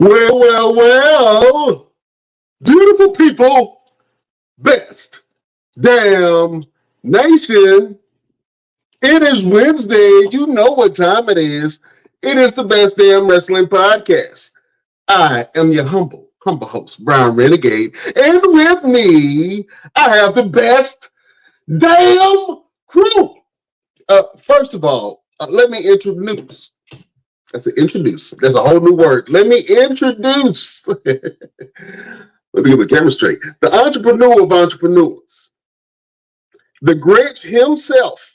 Well, beautiful people, best damn nation. It is Wednesday. You know what time it is. It is the best damn wrestling podcast. I am your humble host, Brown Renegade. And with me, I have the best damn crew. First of all, let me introduce. That's an introduce. That's a whole new word. Let me introduce. Let me get the camera straight. The entrepreneur of entrepreneurs, the Grinch himself,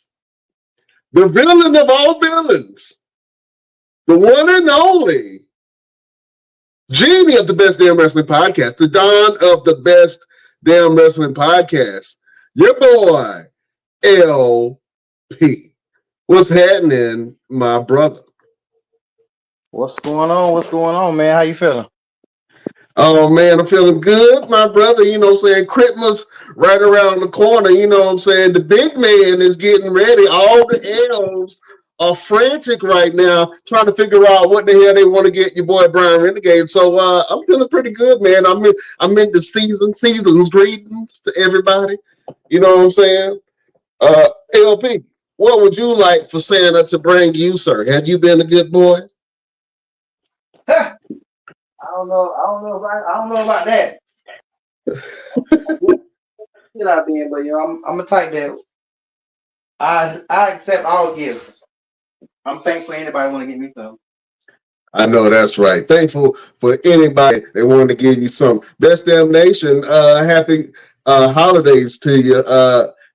the villain of all villains, the one and only genie of the best damn wrestling podcast, the Don of the best damn wrestling podcast, your boy, LP. What's happening, my brother? What's going on? What's going on, man? How you feeling? Oh, man, I'm feeling good, my brother. You know what I'm saying? Christmas right around the corner. You know what I'm saying? The big man is getting ready. All the elves are frantic right now trying to figure out what the hell they want to get your boy Brian Renegade. So I'm feeling pretty good, man. I'm in the season's greetings to everybody. You know what I'm saying? LP, what would you like for Santa to bring you, sir? Have you been a good boy? I don't know about that. Get out there, but I'm a type that I accept all gifts. I'm thankful anybody want to give me some. I know that's right. Thankful for anybody that wanted to give you some. Best damn nation. Happy holidays to you.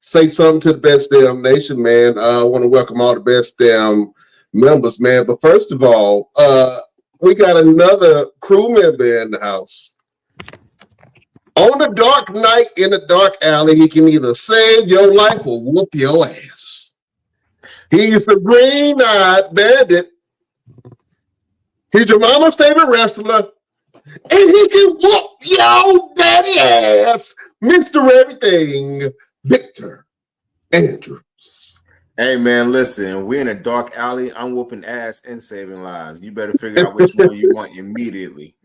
Say something to the best damn nation, man. I want to welcome all the best damn members, man. But first of all, we got another crew member in the house. On a dark night in a dark alley, he can either save your life or whoop your ass. He's the green-eyed bandit. He's your mama's favorite wrestler. And he can whoop your daddy ass. Mr. Everything, Victor Andrews. Hey, man, listen, we're in a dark alley. I'm whooping ass and saving lives. You better figure out which one you want immediately.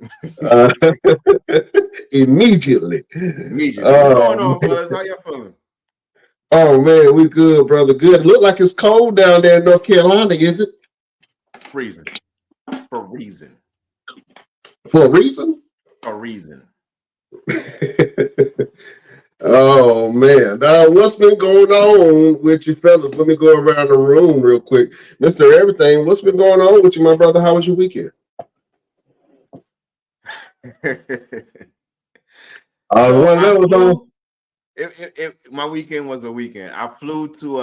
Immediately. What's going on, fellas? How y'all feeling? Oh, man, we good, brother. Good. Look like it's cold down there in North Carolina, is it? Freezing. For reason. For a reason? A reason. Oh, man. What's been going on with you fellas? Let me go around the room real quick. Mr. Everything, what's been going on with you, my brother? How was your weekend? My weekend was a weekend. I flew to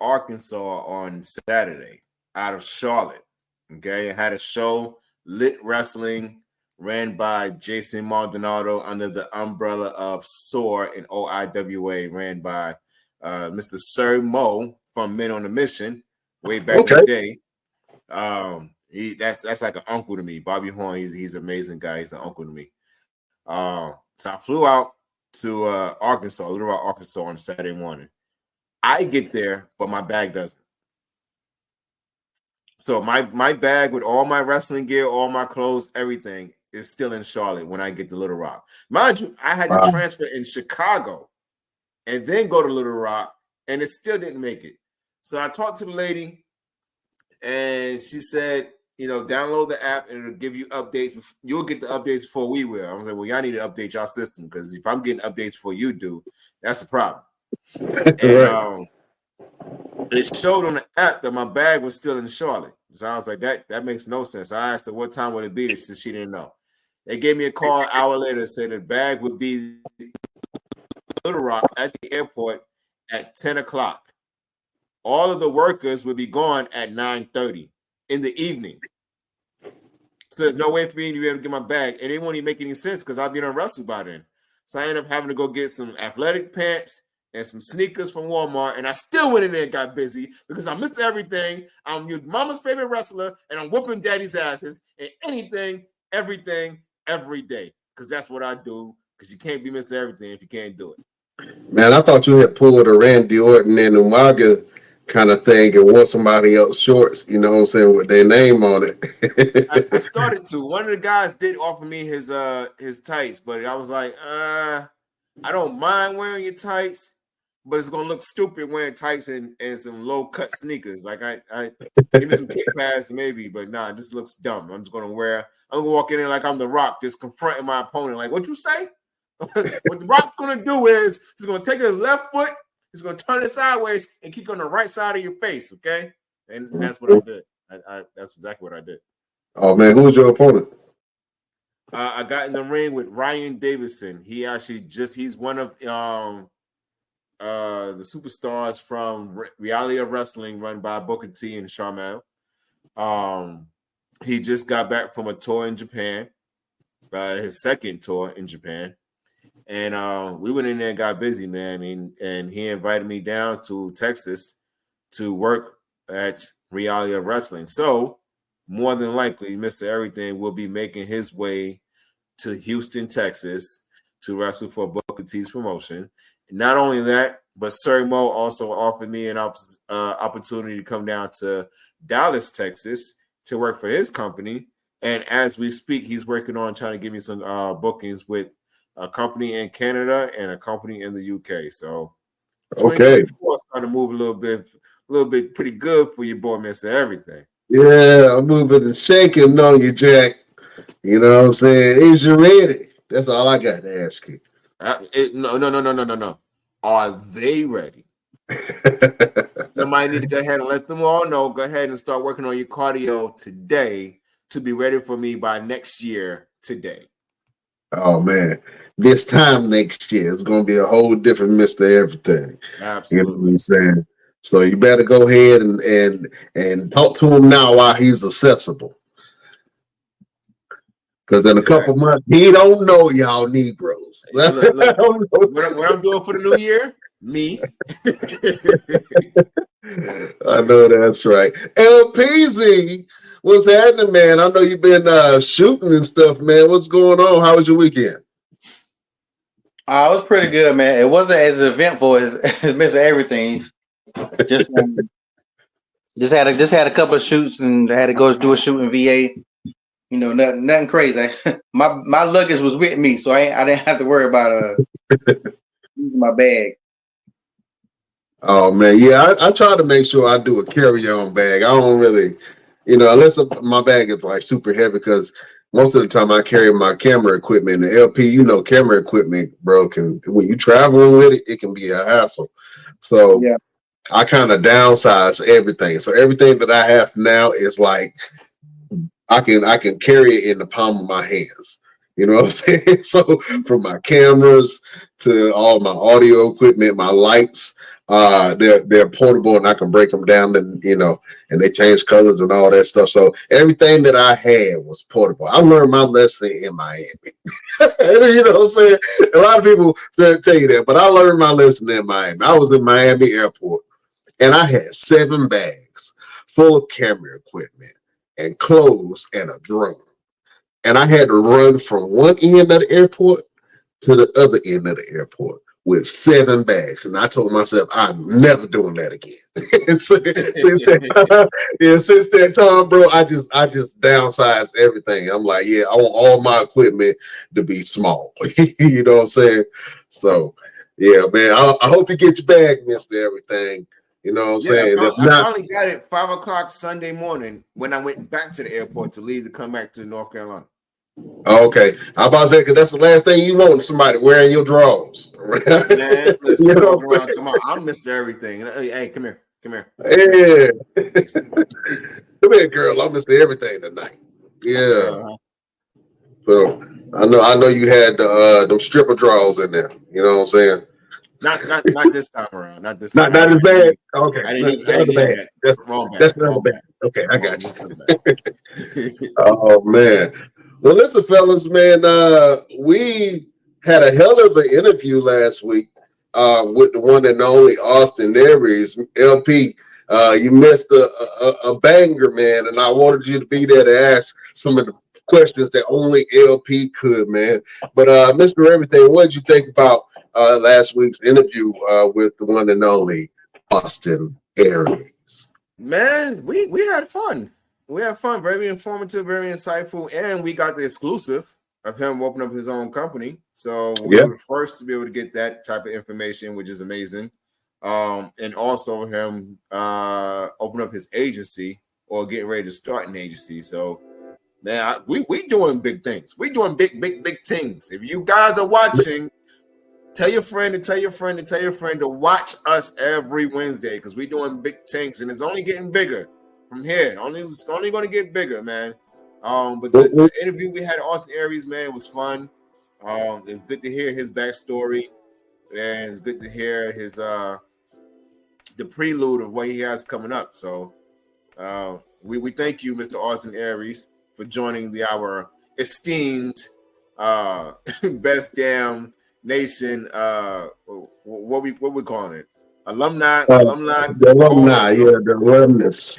Arkansas on Saturday out of Charlotte. Okay, I had a show, Lit Wrestling, ran by Jason Maldonado under the umbrella of SOAR and OIWA, ran by Mr. Sir Mo from Men on a Mission way back in the day. That's like an uncle to me. Bobby Horn, he's an amazing guy. He's an uncle to me. So I flew out to Arkansas, Little Rock, Arkansas on Saturday morning. I get there, but my bag doesn't. So my bag with all my wrestling gear, all my clothes, everything is still in Charlotte when I get to Little Rock. Mind you, I had to transfer in Chicago and then go to Little Rock, and it still didn't make it. So I talked to the lady, and she said, download the app and it'll give you updates. You'll get the updates before we will. I was like, well, y'all need to update y'all system because if I'm getting updates before you do, that's a problem. And it showed on the app that my bag was still in Charlotte. So I was like, that makes no sense. I asked her what time would it be, since she didn't know. They gave me a call an hour later and said the bag would be Little Rock at the airport at 10 o'clock. All of the workers would be gone at 9:30 in the evening. So there's no way for me to be able to get my bag. And it won't even make any sense because I'll be on wrestle by then. So I ended up having to go get some athletic pants and some sneakers from Walmart, and I still went in there and got busy because I missed everything. I'm your mama's favorite wrestler, and I'm whooping daddy's asses and anything, everything, every day, because that's what I do, because you can't be Mr. Everything if you can't do it. Man, I thought you had pulled a Randy Orton and Umaga kind of thing and wore somebody else's shorts, you know what I'm saying, with their name on I it. started to. One of the guys did offer me his tights, but I was like, I don't mind wearing your tights, but it's gonna look stupid wearing tights and some low cut sneakers. Like I give me some kick pads maybe, but nah, this looks dumb. I'm gonna walk in there like I'm the Rock, just confronting my opponent. Like, what you say? What the Rock's gonna do is he's gonna take his left foot, he's gonna turn it sideways and kick on the right side of your face. Okay, and that's what I did. That's exactly what I did. Oh man, who's your opponent? I got in the ring with Ryan Davidson. He's one of the superstars from Reality of Wrestling run by Booker T and Sharmell. He just got back from a tour in Japan, his second tour in Japan. And we went in there and got busy, man. And he invited me down to Texas to work at Reality of Wrestling. So more than likely, Mr. Everything will be making his way to Houston, Texas to wrestle for Booker T's promotion. Not only that, but Sir Mo also offered me an opportunity to come down to Dallas, Texas to work for his company. And as we speak, he's working on trying to give me some bookings with a company in Canada and a company in the UK. So 2024 starting to move a little bit pretty good for your boy, Mr. Everything. Yeah, I'm moving and shaking on you, Jack. You know what I'm saying? Is you ready? That's all I got to ask you. No. Are they ready? Somebody need to go ahead and let them all know. Go ahead and start working on your cardio today to be ready for me by next year today. Oh man, this time next year it's going to be a whole different Mr. Everything. Absolutely. You know what I'm saying? So you better go ahead and talk to him now while he's accessible. Because in a couple months, he don't know y'all Negroes. Look, what I'm doing for the new year? Me. I know that's right. LPZ, what's happening, man? I know you've been shooting and stuff, man. What's going on? How was your weekend? It was pretty good, man. It wasn't as eventful as Mr. Everything's. Just had a couple of shoots and I had to go do a shoot in VA. You know, nothing crazy. My luggage was with me, so I didn't have to worry about using my bag. Oh man, yeah, I try to make sure I do a carry-on bag. I don't really, unless my bag is like super heavy, because most of the time I carry my camera equipment. The LP, camera equipment, bro, when you traveling with it, it can be a hassle. So yeah. I kind of downsize everything. So everything that I have now is like I can carry it in the palm of my hands. You know what I'm saying? So from my cameras to all my audio equipment, my lights, they're portable and I can break them down and and they change colors and all that stuff. So everything that I had was portable. I learned my lesson in Miami. You know what I'm saying? A lot of people tell you that, but I learned my lesson in Miami. I was in Miami airport and I had 7 bags full of camera equipment and clothes and a drone. And I had to run from one end of the airport to the other end of the airport with 7 bags. And I told myself, I'm never doing that again. since that time, bro, I just downsized everything. I'm like, yeah, I want all my equipment to be small. You know what I'm saying? So, yeah, man, I hope you get your bag, Mr. Everything. You know what I'm saying? I finally got it 5 o'clock Sunday morning when I went back to the airport to leave to come back to North Carolina. Okay, I'm about to say, because that's the last thing you want, somebody wearing your drawers. Man, listen, I'm Mr. Everything. Hey, come here. Yeah. Come here, girl. I'm Mr. Everything tonight. Yeah. So I know you had them stripper drawers in there. You know what I'm saying? Not this time around. Not this time. Not as bad. Okay. I didn't need that. That's wrong bad. That's not bad. Okay, I got you. Oh man. Well, listen, fellas, man. We had a hell of an interview last week with the one and only Austin Aries, LP. You missed a banger, man, and I wanted you to be there to ask some of the questions that only LP could, man. But Mr. Everything, what did you think about last week's interview with the one and only Austin Aries. Man, we had fun. We had fun. Very informative, very insightful, and we got the exclusive of him opening up his own company. So we were the first to be able to get that type of information, which is amazing. And also him open up his agency or getting ready to start an agency. So man, we doing big things. We doing big things. If you guys are watching, tell your friend to tell your friend to tell your friend to watch us every Wednesday because we're doing big things and it's only getting bigger from here. It's only going to get bigger, man. But the interview we had Austin Aries, man, was fun. It's good to hear his backstory, and it's good to hear his the prelude of what he has coming up. So we thank you, Mr. Austin Aries, for joining our esteemed Best Damn Nation. What we calling it? Alumni. The alumni, the alumnus.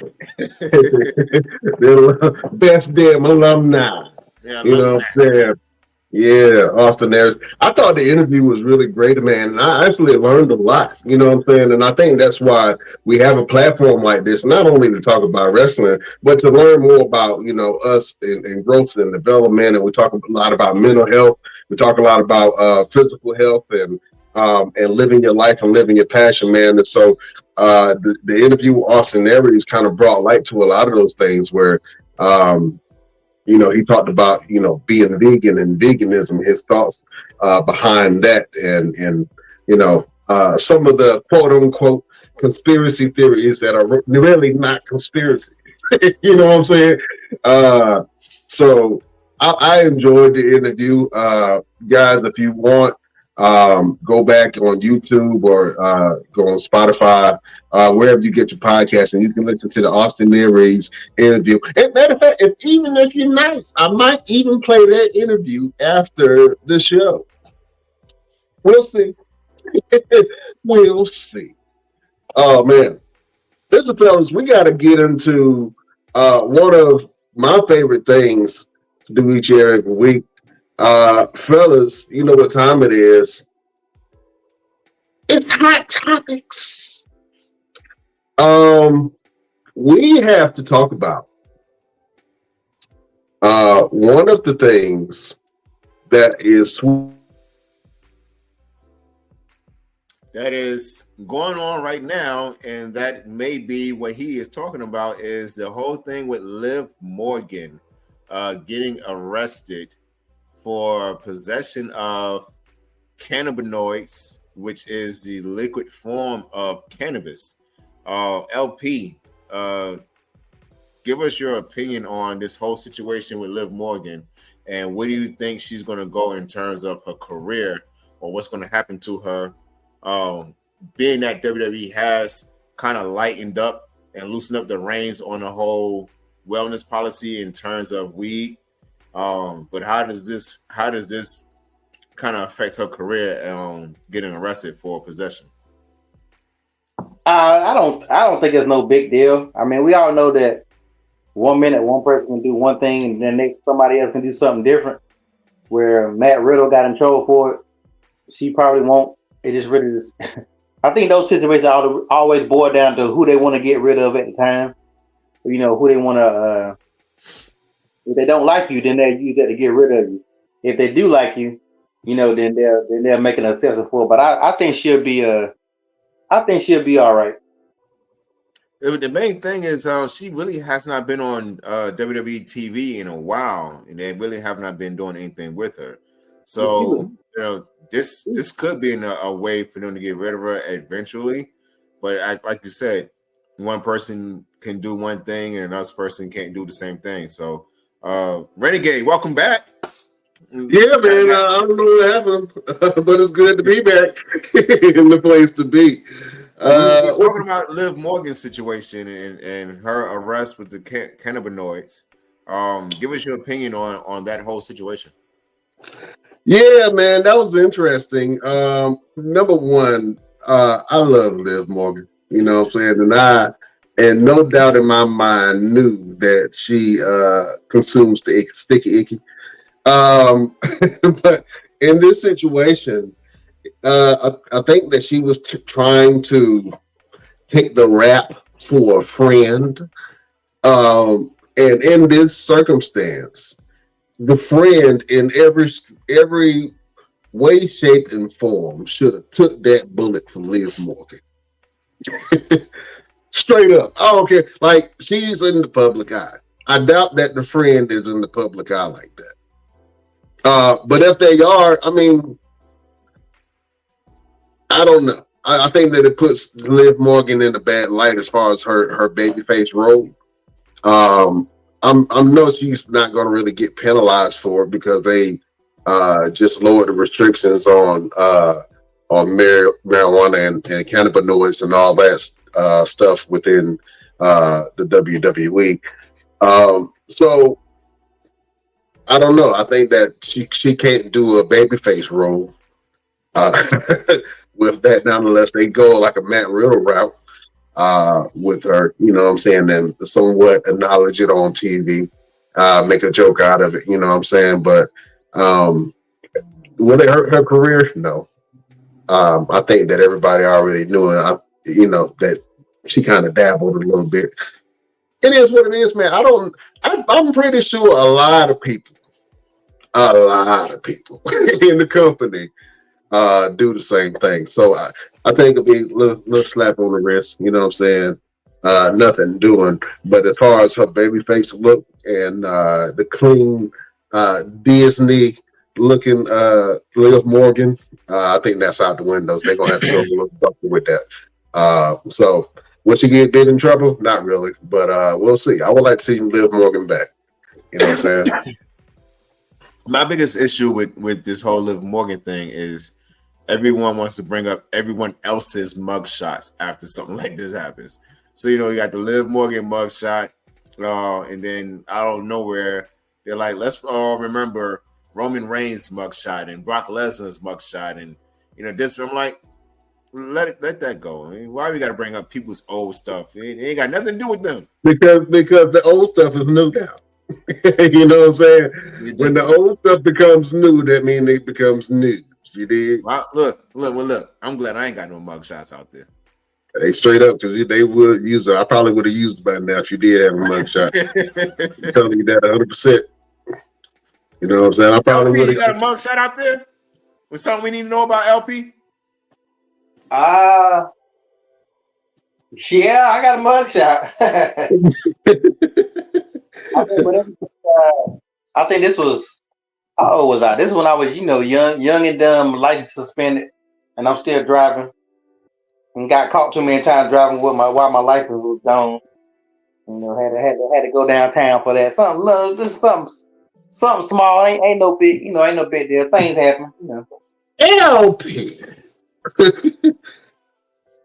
The best damn alumni. Yeah, you know what I'm saying? Yeah, Austin Aries. I thought the interview was really great, man. And I actually learned a lot, you know what I'm saying? And I think that's why we have a platform like this, not only to talk about wrestling, but to learn more about, us and growth and development. And we talk a lot about mental health. We talk a lot about physical health and living your life and living your passion, man. And so the interview with Austin Aries kind of brought light to a lot of those things where, he talked about, being vegan and veganism, his thoughts behind that, and some of the quote unquote conspiracy theories that are really not conspiracy. You know what I'm saying? So I enjoyed the interview. Guys, if you want, go back on YouTube or go on Spotify, wherever you get your podcast, and you can listen to the Austin Aries interview. And matter of fact, even if you're nice, I might even play that interview after the show. We'll see. We'll see. Oh man, listen, fellas, we got to get into one of my favorite things to do each year every week. Fellas, you know what time it is. It's Hot Topics. We have to talk about one of the things that is going on right now, and that may be what he is talking about, is the whole thing with Liv Morgan getting arrested for possession of cannabinoids, which is the liquid form of cannabis. LP, give us your opinion on this whole situation with Liv Morgan, and where do you think she's going to go in terms of her career, or what's going to happen to her, being that WWE has kind of lightened up and loosened up the reins on the whole wellness policy in terms of weed. But how does this kind of affect her career getting arrested for possession? I don't think it's no big deal. I mean, we all know that 1 minute one person can do one thing and then somebody else can do something different. Where Matt Riddle got in trouble for it, she probably won't. It just really is. I think those situations always boil down to who they want to get rid of at the time. Who they want to. If they don't like you, then they use that to get rid of you. If they do like you, then they're making an exception for it. But I think she'll be all right. The main thing is she really has not been on WWE TV in a while, and they really have not been doing anything with her. So this could be a way for them to get rid of her eventually. But like you said, one person can do one thing and another person can't do the same thing. So Renegade, welcome back. Yeah, man. I don't know what happened, but it's good to be back in the place to be. We're talking about Liv Morgan's situation and her arrest with the cannabinoids. Give us your opinion on that whole situation. Yeah, man, that was interesting. Number one, I love Liv Morgan. You know what I'm saying? And no doubt in my mind knew that she consumes the sticky icky. But in this situation, I think that she was trying to take the rap for a friend. And in this circumstance, the friend in every way, shape, and form should have took that bullet from Liv Morgan. Straight up. I don't care. Like, she's in the public eye. I doubt that the friend is in the public eye like that. But if they are, I mean, I don't know. I think that it puts Liv Morgan in a bad light as far as her babyface role. I'm no she's not going to really get penalized for it because they just lowered the restrictions on marijuana and cannabinoids and all that stuff within the WWE. So I don't know. I think that she can't do a babyface role with that, not unless they go like a Matt Riddle route with her. You know what I'm saying? And somewhat acknowledge it on TV, make a joke out of it. You know what I'm saying? But will it hurt her career? No. I think that everybody already knew it. That she kind of dabbled a little bit. It is what it is, man. I'm pretty sure a lot of people in the company do the same thing. So I think it'll be a little slap on the wrist. You know what I'm saying? Nothing doing. But as far as her baby face look and the clean Disney looking Liv Morgan, I think that's out the windows. They're gonna have to go a little tougher with that. So will she get big in trouble? Not really, but we'll see. I would like to see Liv Morgan back. You know what I'm saying? My biggest issue with this whole Liv Morgan thing is everyone wants to bring up everyone else's mugshots after something like this happens. So, you got the Liv Morgan mugshot, and then out of nowhere, they're like, let's all remember Roman Reigns mugshot and Brock Lesnar's mugshot. And, this, I'm like, let that go. I mean, why we got to bring up people's old stuff? It ain't got nothing to do with them. Because the old stuff is new now. You know what I'm saying? When the old stuff becomes new, that means it becomes news. You did? Well, look. I'm glad I ain't got no mugshots out there. Hey, straight up, because they would use it. I probably would have used it by now if you did have a mugshot. I'm telling you that 100%. You know what I'm saying? I probably would have. You got a mugshot out there? With something we need to know about LP? Yeah, I got a mugshot. I think this was, how old was I? This is when I was, young and dumb, license suspended, and I'm still driving. And got caught too many times driving while my license was gone. Had to go downtown for that. This is something small. Ain't no big, ain't no big deal. Things happen, LP,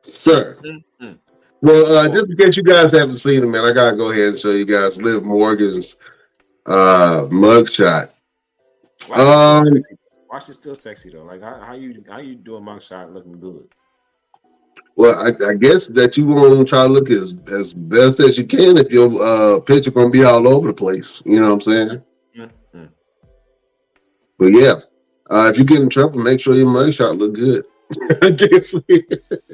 sir. Mm-hmm. Well, just in case you guys haven't seen it, man, I gotta go ahead and show you guys Liv Morgan's mugshot. Why she's still sexy though? Like how you do a mugshot looking good? Well, I guess that you want to try to look as best as you can if your picture gonna be all over the place. You know what I'm saying? Mm-hmm. But yeah, if you get in trouble, make sure your mugshot look good. I guess. I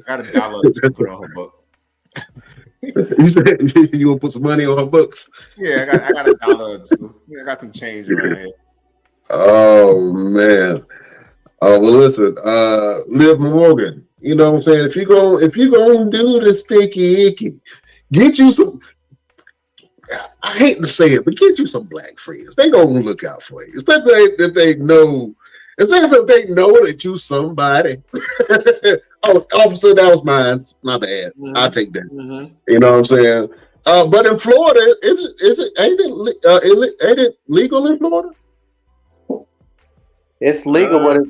got $1 to put on her book. You said you gonna put some money on her books? Yeah, I got $1 or $2. I got some change around here. Oh man. Well, listen, Liv Morgan. You know what I'm saying? If you're gonna do the sticky icky, get you some. I hate to say it, but get you some black friends. They gonna look out for you, especially if they know. Especially if they know that you somebody. Oh, officer, that was mine. My bad. Mm-hmm. I'll take that. Mm-hmm. You know what I'm saying? But in Florida, ain't it legal in Florida? It's legal, but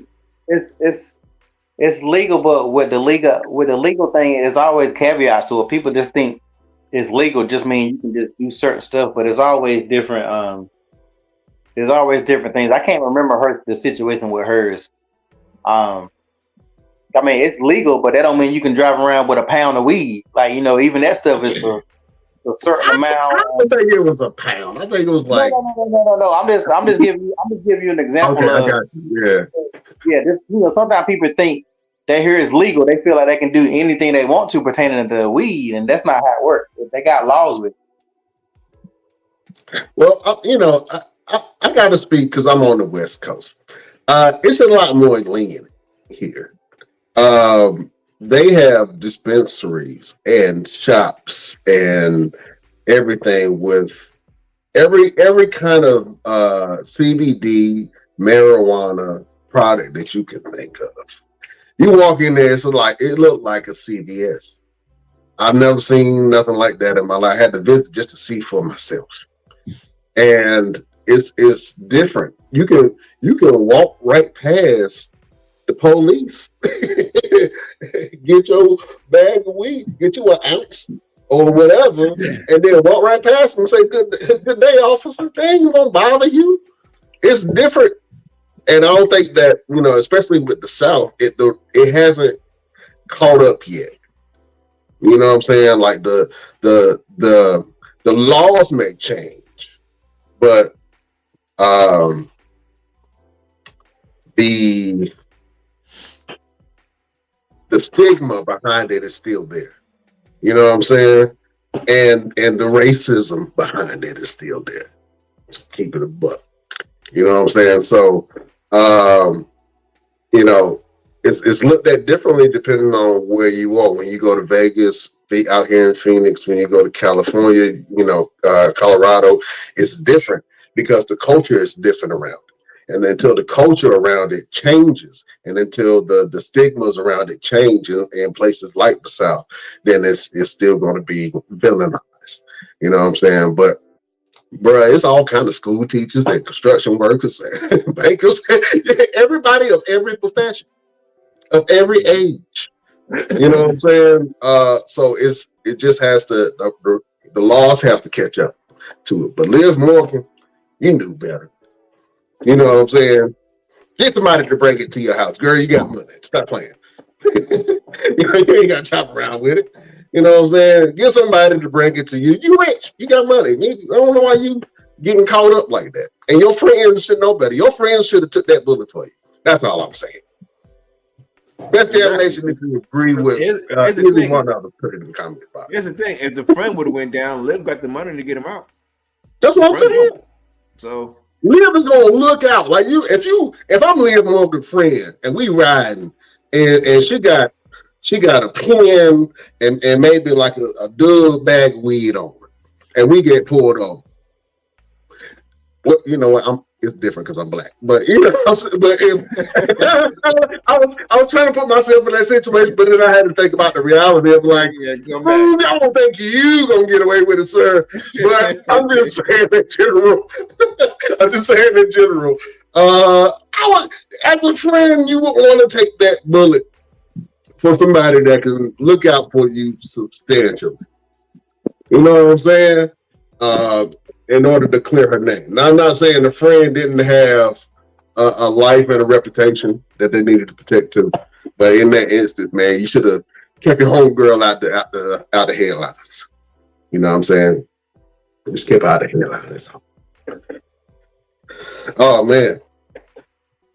it's legal, but with the legal thing, it's always caveats to it. People just think it's legal just mean you can just do certain stuff, but it's always different. There's always different things. I can't remember the situation with hers. I mean, it's legal, but that don't mean you can drive around with a pound of weed. Like, even that stuff is a certain amount. I don't think it was a pound. I think it was like no. I'm just giving you an example. Okay, I got you. Yeah. Yeah. Sometimes people think they hear it's legal, they feel like they can do anything they want to pertaining to weed, and that's not how it works. They got laws with it. Well, I got to speak because I'm on the West Coast. It's a lot more lenient here. They have dispensaries and shops and everything with every kind of CBD marijuana product that you can think of. You walk in there, it looked like a CVS. I've never seen nothing like that in my life. I had to visit just to see for myself, and it's different. You can walk right past the police, get your bag of weed, get you an ounce or whatever, and then walk right past them and say, good day, officer. They ain't gonna bother you. It's different. And I don't think that, especially with the South, it hasn't caught up yet. You know what I'm saying? Like the laws may change, but the stigma behind it is still there. You know what I'm saying? And the racism behind it is still there. Keep it a buck. You know what I'm saying? So, it's looked at differently depending on where you are. When you go to Vegas, out here in Phoenix, when you go to California, Colorado, it's different because the culture is different around it. And until the culture around it changes, and until the stigmas around it change in places like the South, then it's still going to be villainized. You know what I'm saying? But bruh, it's all kind of school teachers and construction workers and bankers, everybody of every profession, of every age. You know what I'm saying? So it just has to, the laws have to catch up to it. But Liv Morgan, you knew better. You know what I'm saying? Get somebody to bring it to your house. Girl, you got money. Stop playing. You ain't got to chop around with it. You know what I'm saying? Get somebody to bring it to you. You rich. You got money. I don't know why you getting caught up like that. And your friends should know better. Your friends should have took that bullet for you. That's all I'm saying. Best damnation if you agree with either one of them, put it in the comment box. Here's the thing. If the friend would have went down, Liv got the money to get him out. That's what I'm saying. So Liv is gonna look out. Like if I'm Liv Morgan's friend and we riding and she got a pen and maybe like a dub bag of weed on her, and we get pulled over. What it's different because I'm black, but I was trying to put myself in that situation, but then I had to think about the reality of like, I don't think you gonna get away with it, sir. But I'm just saying in general. As a friend, you would want to take that bullet for somebody that can look out for you substantially. You know what I'm saying? In order to clear her name. Now, I'm not saying the friend didn't have a life and a reputation that they needed to protect too, but in that instance, man, you should have kept your homegirl out the headlines. You know what I'm saying? Just kept out of headlines. Oh man.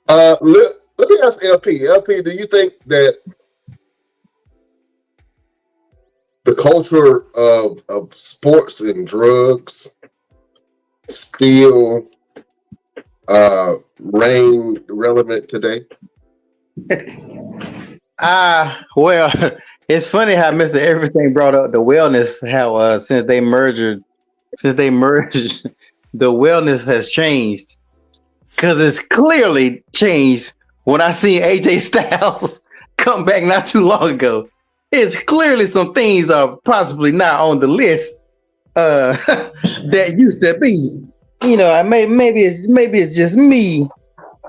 Let me ask LP. LP, do you think that the culture of sports and drugs still reign relevant today? Well, it's funny how Mr. Everything brought up the wellness, how since they merged, the wellness has changed. Because it's clearly changed when I see AJ Styles come back not too long ago. It's clearly some things are possibly not on the list that used to be. Maybe it's just me,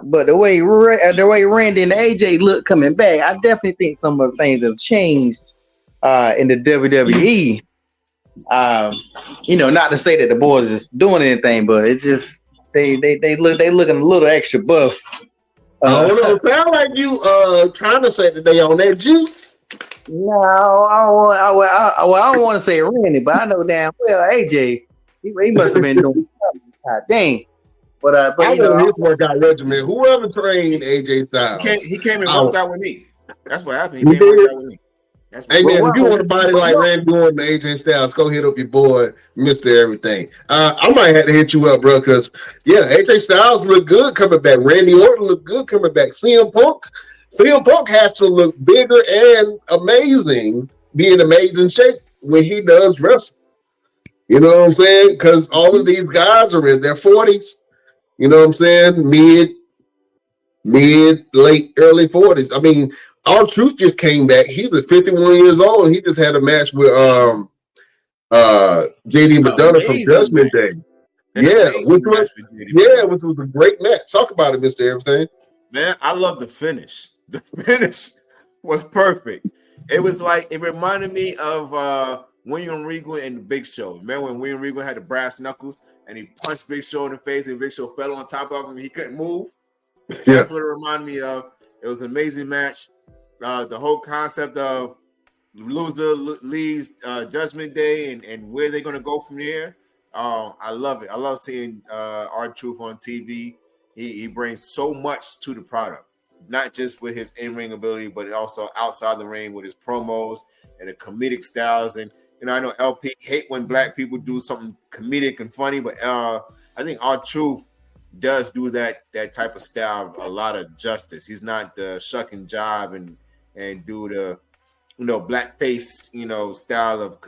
but the way Randy and AJ look coming back, I definitely think some of the things have changed in the WWE. Not to say that the boys is doing anything, but it's just they looking a little extra buff. It sound like you trying to say that they on that juice. No, I don't want to say Randy, but I know damn well AJ. He must have been doing something. God dang. But I know his workout regimen. Whoever trained AJ Styles, he came and worked out with me. That's what happened. He You didn't work did. out with me. That's Hey what man, Well, if you want a body like well, Randy Orton and AJ Styles, go hit up your boy, Mr. Everything. I might have to hit you up, bro, because AJ Styles look good coming back. Randy Orton look good coming back. CM Punk has to look bigger and amazing, be in amazing shape when he does wrestle. You know what I'm saying? Because all of these guys are in their 40s. You know what I'm saying? Mid, late, early 40s. I mean, R-Truth just came back. He's at 51 years old. He just had a match with JD McDonough from amazing Judgment match. Day. An amazing match with JD McDonough. Which was a great match. Talk about it, Mr. Everything. Man, I love the finish. The finish was perfect. It was like it reminded me of William Regal and the Big Show. Remember when William Regal had the brass knuckles and he punched Big Show in the face and Big Show fell on top of him and he couldn't move? That's what it reminded me of. It was an amazing match. The whole concept of loser leaves Judgment Day and where they're going to go from there. I love it. I love seeing R-Truth on TV. He brings so much to the product, not just with his in-ring ability, but also outside the ring with his promos and the comedic styles. And I know LP hate when black people do something comedic and funny, but I think R-Truth does do that type of style a lot of justice. He's not the shuck and jive and do the blackface style of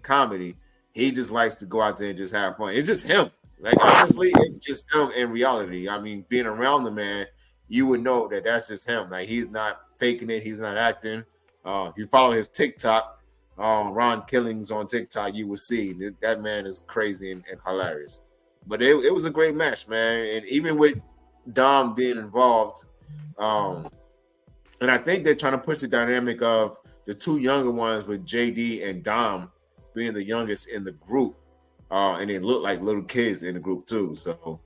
comedy. He just likes to go out there and just have fun. It's just him. Like honestly, it's just him in reality. I mean, being around the man, you would know that that's just him. Like he's not faking it. He's not acting. If you follow his TikTok, Ron Killings on TikTok, you will see that man is crazy and hilarious. But it was a great match, man. And even with Dom being involved, and I think they're trying to push the dynamic of the two younger ones with JD and Dom being the youngest in the group. And they look like little kids in the group too. So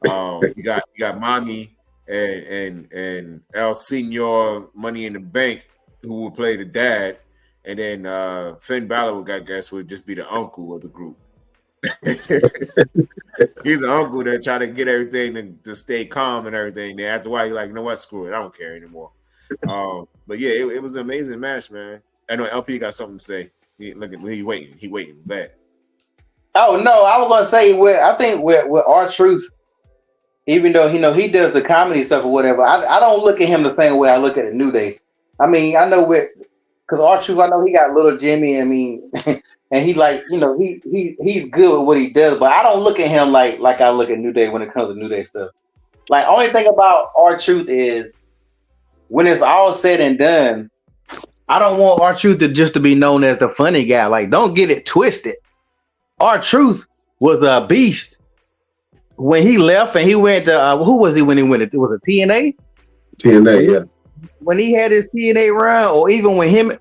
you got Mommy and El Senor Money in the Bank, who will play the dad, and then Finn Balor, I guess, would just be the uncle of the group. He's an uncle that try to get everything to stay calm and everything. Then after a while, you're like, you know what, screw it, I don't care anymore. But yeah, it was an amazing match, man. I know LP got something to say. He waiting bad. Oh no, I was gonna say I think with R-Truth, even though he does the comedy stuff or whatever, I don't look at him the same way I look at a New Day. I mean, I know because R-Truth, I know he got Little Jimmy. I mean, and he like he's good with what he does, but I don't look at him like I look at New Day when it comes to New Day stuff. Like only thing about R-Truth is when it's all said and done, I don't want R-Truth to be known as the funny guy. Like, don't get it twisted. R-Truth was a beast when he left and he went to who was he when he went to was it TNA? TNA, yeah. When he had his TNA run, or even when him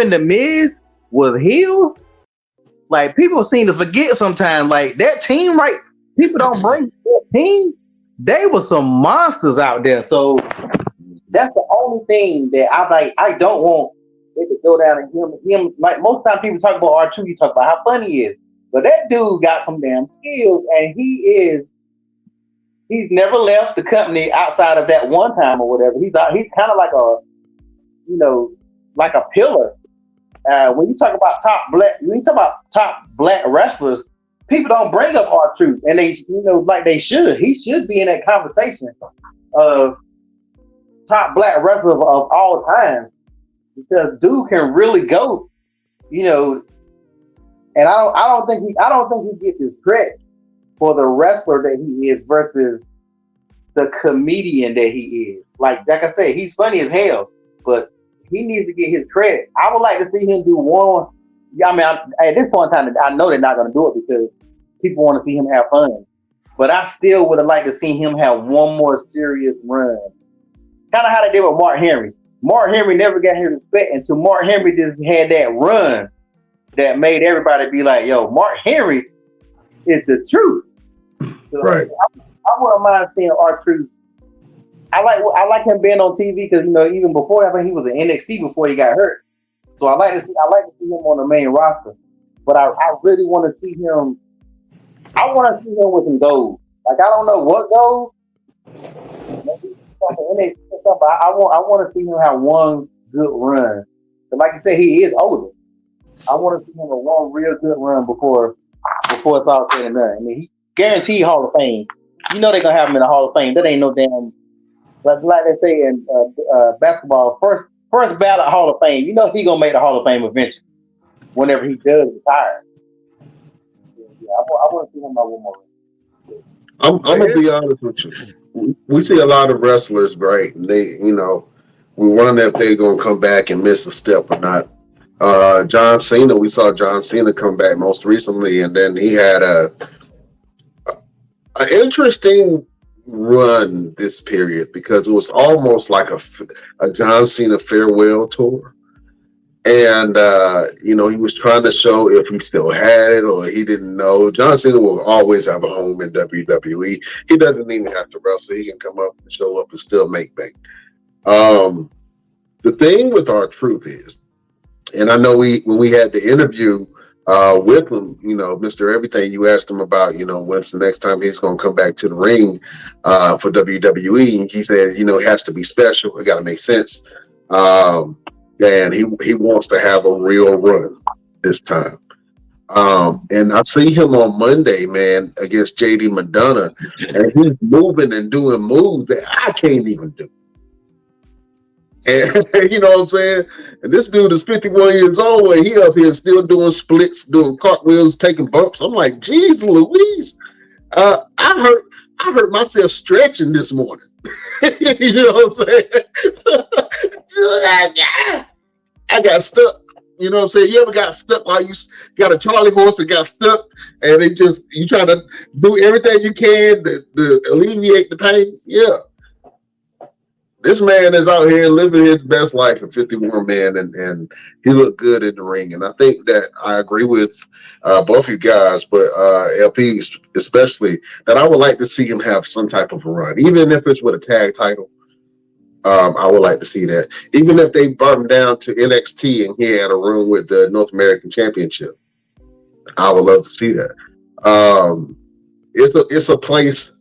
and the Miz was heels, like people seem to forget sometimes. Like that team, right? People don't bring that team. They were some monsters out there. So that's the only thing that I don't want it to go down and him. Like most time people talk about R-Truth, you talk about how funny he is. But that dude got some damn skills, and he's never left the company outside of that one time or whatever. He's kind of like like a pillar. When you talk about top black wrestlers, people don't bring up R-Truth, and they like they should. He should be in that conversation of top black wrestlers of all time, because dude can really go, And I don't think he gets his credit for the wrestler that he is versus the comedian that he is. Like I said, he's funny as hell, but he needs to get his credit. I would like to see him do one. I mean, at this point in time, I know they're not going to do it because people want to see him have fun. But I still would have liked to see him have one more serious run. Kind of how they did with Mark Henry. Mark Henry never got his respect until Mark Henry just had that run that made everybody be like, yo, Mark Henry is the truth. So right. I wouldn't mind seeing R-Truth. I like him being on TV because even before, I think he was in NXT before he got hurt. So I like to see him on the main roster. But I really want to see him. I want to see him with some gold. Like I don't know what gold. Maybe NXT or something, but I want to see him have one good run. But like you said, he is older. I want to see him a one real good run before it's all said and done. I mean, he guaranteed Hall of Fame. You know they're gonna have him in the Hall of Fame. That ain't no damn like they say in basketball. First ballot Hall of Fame. You know he gonna make the Hall of Fame eventually. Whenever he does retire. Yeah, I want to see him about one more. I'm gonna be honest with you. We see a lot of wrestlers, right? And they, we wonder if they're gonna come back and miss a step or not. John Cena, we saw John Cena come back most recently, and then he had an interesting run this period because it was almost like a John Cena farewell tour. And he was trying to show if he still had it or he didn't know. John Cena will always have a home in WWE. He doesn't even have to wrestle. He can come up and show up and still make bank. The thing with R-Truth is, and I know when we had the interview with him, Mr. Everything, you asked him about, when's the next time he's going to come back to the ring for WWE. And he said, it has to be special. It got to make sense. And he wants to have a real run this time. And I see him on Monday, man, against JD Madonna, and he's moving and doing moves that I can't even do. And you know what I'm saying? And this dude is 51 years old, and he up here still doing splits, doing cartwheels, taking bumps. I'm like, geez, Louise. I hurt myself stretching this morning. You know what I'm saying? I got stuck. You know what I'm saying? You ever got stuck while you got a Charlie horse and got stuck, and you try to do everything you can to alleviate the pain? Yeah. This man is out here living his best life at 51, man, and he looked good in the ring. And I think that I agree with both you guys, but LP especially, that I would like to see him have some type of a run, even if it's with a tag title. I would like to see that. Even if they brought him down to NXT and he had a room with the North American Championship, I would love to see that. It's a place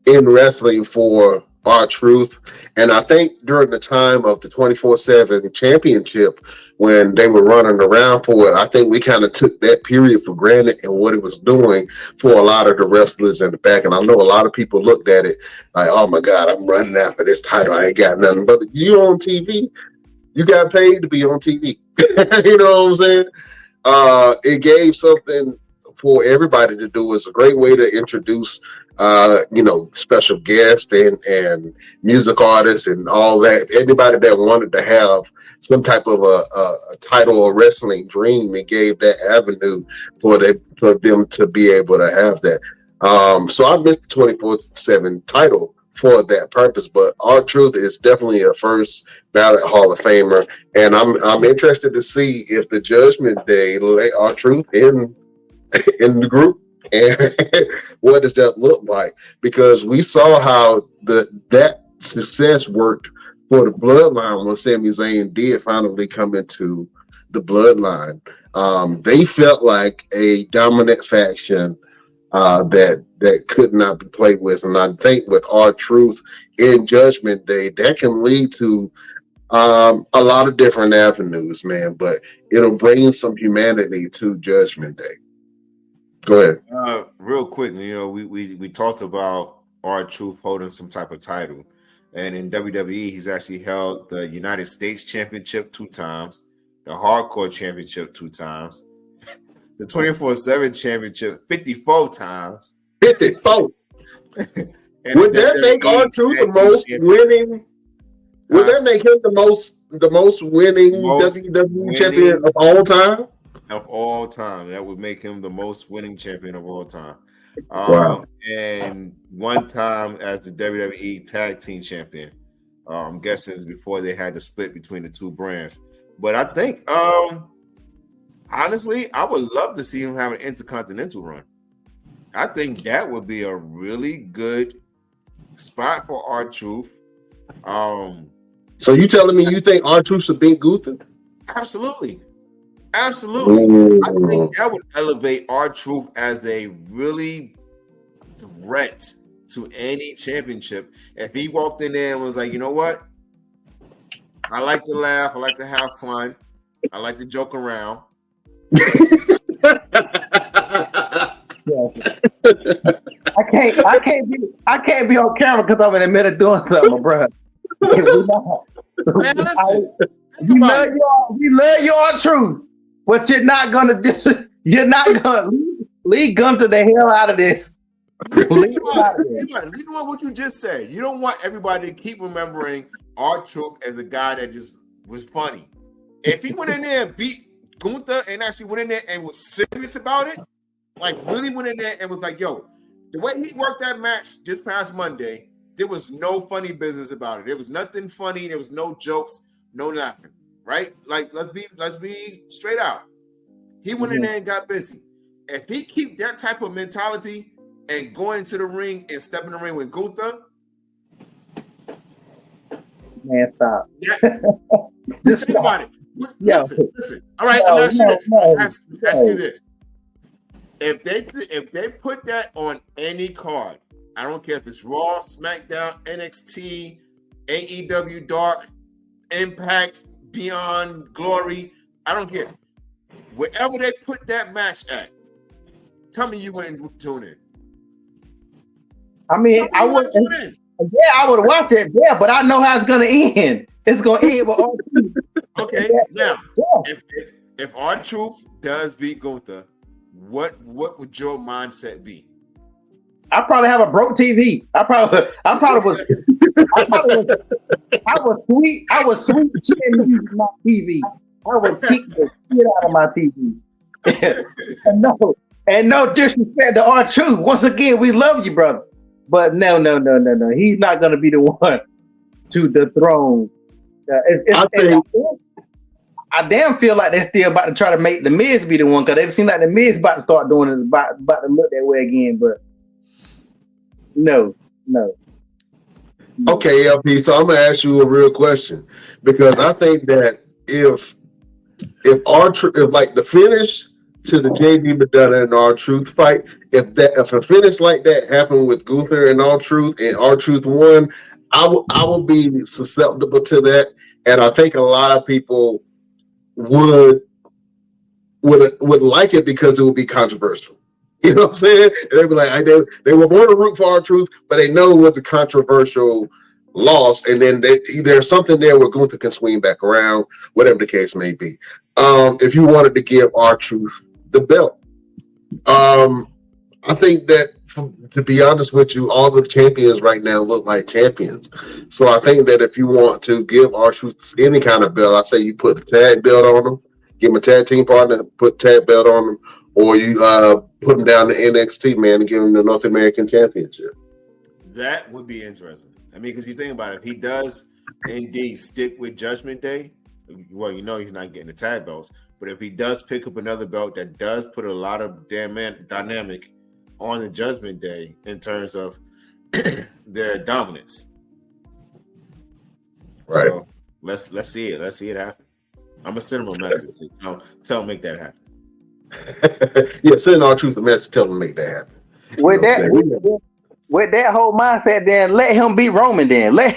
in wrestling for R-Truth, and I think during the time of the 24/7 Championship, when they were running around for it, I think we kind of took that period for granted and what it was doing for a lot of the wrestlers in the back. And I know a lot of people looked at it like, oh my God, I'm running after this title. I ain't got nothing. But you on TV, you got paid to be on TV. You know what I'm saying? It gave something for everybody to do. It's a great way to introduce special guests and music artists and all that. Anybody that wanted to have some type of a title or wrestling dream, it gave that avenue for them to be able to have that. So I missed the 24/7 title for that purpose, but R-Truth is definitely a first ballot Hall of Famer, and I'm interested to see if the Judgment Day let R-Truth in the group. And what does that look like? Because we saw how that success worked for the Bloodline when Sami Zayn did finally come into the Bloodline. They felt like a dominant faction that could not be played with. And I think with R-Truth in Judgment Day, that can lead to a lot of different avenues, man. But it'll bring some humanity to Judgment Day. Go ahead. Real quick, we talked about R-Truth holding some type of title, and in WWE, he's actually held the United States Championship 2 times, the Hardcore Championship 2 times, the 24/7 Championship 54 times. 54. Would that make R-Truth the most winning? Would that make him the most winning WWE champion of all time? Of all time, that would make him the most winning champion of all time. Wow. And one time as the WWE Tag Team Champion. I'm guessing it's before they had to split between the two brands. But I think, honestly, I would love to see him have an Intercontinental run. I think that would be a really good spot for R-Truth. So you telling me you think R-Truth's a big Gunther? Absolutely. Ooh. I think that would elevate R-Truth as a really threat to any championship. If he walked in there and was like, you know what? I like to laugh. I like to have fun. I like to joke around. I can't be on camera because I'm in the middle of doing something, bro. Man, listen. We love your truth, but you're not gonna leave Gunther the hell out of this. Think about what you just said. You don't want everybody to keep remembering R-Truth as a guy that just was funny. If he went in there and beat Gunther and actually went in there and was serious about it, like really went in there and was like, yo, the way he worked that match this past Monday, there was no funny business about it. There was nothing funny. There was no jokes, no laughing, right? Like, let's be straight out. He went in there and got busy. If he keep that type of mentality and going to the ring and stepping in the ring with Gunther, man, stop. Just think about it. Listen. All right, let me ask you this. If they put that on any card, I don't care if it's Raw, SmackDown, NXT, AEW Dark, Impact, Beyond Glory, I don't care. Wherever they put that match at, tell me you wouldn't tune in. I mean, I would. Yeah, I would watch it. Yeah, but I know how it's gonna end. It's gonna end with R-Truth. Okay, now if R-Truth does beat Gunther, what would your mindset be? I probably have a broke TV. I was sweet chin my TV. I would kick the shit out of my TV. and no disrespect to R-Truth. Once again, we love you, brother. But no. He's not going to be the one to dethrone. I damn feel like they're still about to try to make the Miz be the one because they seem like the Miz about to start doing it, about to look that way again. But no. Okay, LP. So I'm gonna ask you a real question because I think that if like the finish to the JD Madonna and R-Truth fight, if a finish like that happened with Gunther and R-Truth won, I will be susceptible to that, and I think a lot of people would like it because it would be controversial. You know what I'm saying? And they'd be like, they were born to root for R-Truth, but they know it was a controversial loss, and then there's something there where Gunther can swing back around, whatever the case may be. If you wanted to give R-Truth the belt, I think that, to be honest with you, all the champions right now look like champions. So I think that if you want to give R-Truth any kind of belt, I say you put the tag belt on them, give him a tag team partner, put tag belt on them, or you put him down to NXT, man, and give him the North American Championship. That would be interesting. I mean, because you think about it, if he does indeed stick with Judgment Day, well, you know he's not getting the tag belts. But if he does pick up another belt that does put a lot of dynamic on the Judgment Day in terms of their dominance, right? So let's see it. Let's see it happen. I'm gonna send him a message. Tell him make that happen. Yeah, send R-Truth a message. Tell him to make that happen. With that whole mindset, then let him beat Roman. Then let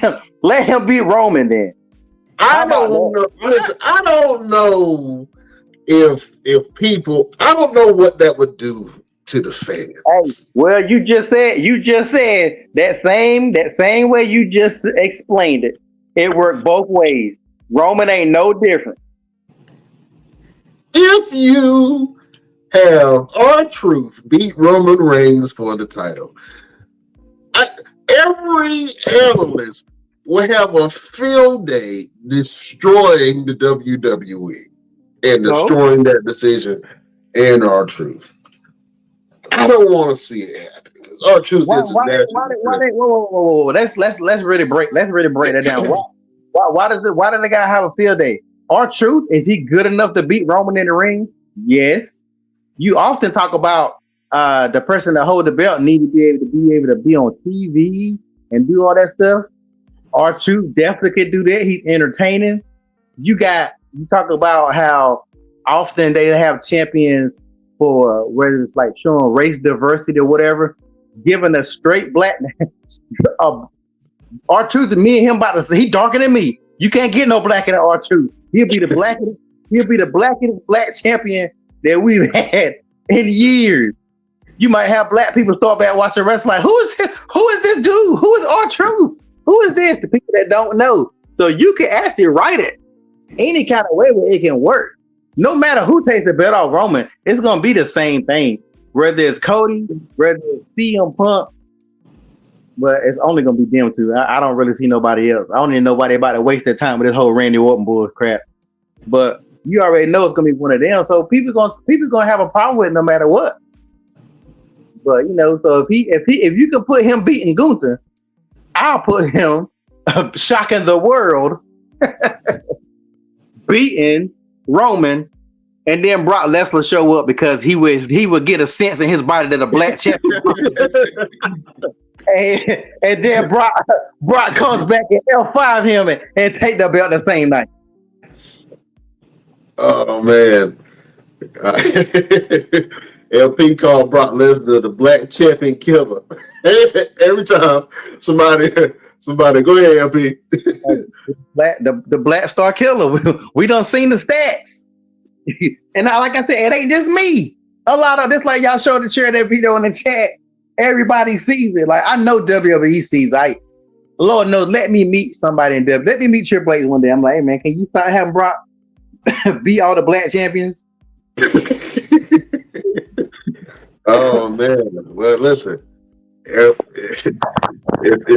him beat Roman. Then I don't know. Listen, I don't know if people. I don't know what that would do to the fans. Hey, well, you just said that same way you just explained it. It worked both ways. Roman ain't no different. If you have R-Truth beat Roman Reigns for the title, every analyst will have a field day destroying the WWE and destroying that decision and R-Truth. I don't want to see it happen. R-Truth is whoa. Let's really break that down. Why does the guy have a field day? R-Truth, is he good enough to beat Roman in the ring? Yes. You often talk about the person that hold the belt need to be able to be on TV and do all that stuff. R-Truth definitely could do that. He's entertaining. You talk about how often they have champions for whether it's like showing race diversity or whatever, giving a straight black R-Truth, me and him about to say he darker than me. You can't get no blacker than R-Truth. He'll be the blackest black champion that we've had in years. You might have black people start back watching wrestling like, who is this dude? Who is R-Truth? Who is this? The people that don't know. So you can actually write it any kind of way where it can work. No matter who takes the belt off Roman, it's gonna be the same thing. Whether it's Cody, whether it's CM Punk, but it's only gonna be them two. I don't really see nobody else. I don't need nobody about to waste their time with this whole Randy Orton bull crap. But you already know it's gonna be one of them. So people gonna have a problem with it no matter what. But you know, so if you can put him beating Gunther, I'll put him shocking the world, beating Roman, and then Brock Lesnar show up because he would get a sense in his body that a black champion. and then Brock comes back and L5 him and take the belt the same night. Oh man. LP called Brock Lesnar the black champion killer. Every time somebody go ahead, LP. the black star killer. We done seen the stats. And like I said, it ain't just me. A lot of this, like y'all showed to share that video in the chat. Everybody sees it. Like I know WWE sees it. Lord knows, let me meet somebody in WWE. Let me meet Triple H one day. I'm like, hey man, can you start having Brock beat all the black champions? Oh man. Well, listen. If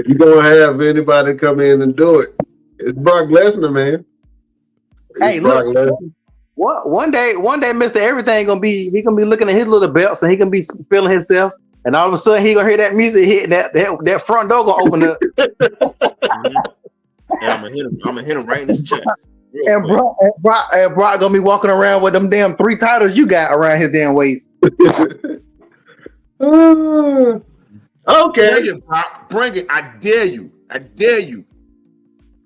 you're gonna have anybody come in and do it, it's Brock Lesnar, man. Hey, look. One day, Mr. Everything gonna be looking at his little belts and he gonna be feeling himself, and all of a sudden he gonna hear that music hit, and that front door gonna open up. And I'm gonna hit him right in his chest. And Brock gonna be walking around with them damn 3 titles you got around his damn waist. Okay. Bring it, Brock. Bring it. I dare you.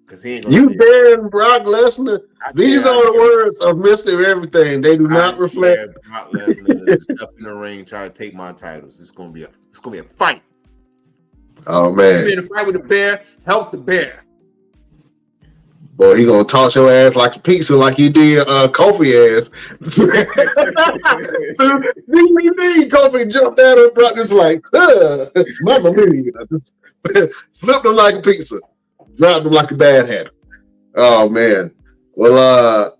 Because he ain't gonna You daring Brock Lesnar? These are the words of Mr. Everything. They do not reflect. Brock Lesnar to step in the ring, try to take my titles. It's gonna be a fight. Oh man! You in a fight with the bear? Help the bear. Boy, he gonna toss your ass like a pizza, like you did Kofi ass. Kofi jumped at him, Brock just like, Mamma mia. Just flipped him like a pizza, dropped him like a bad habit. Oh man. Well,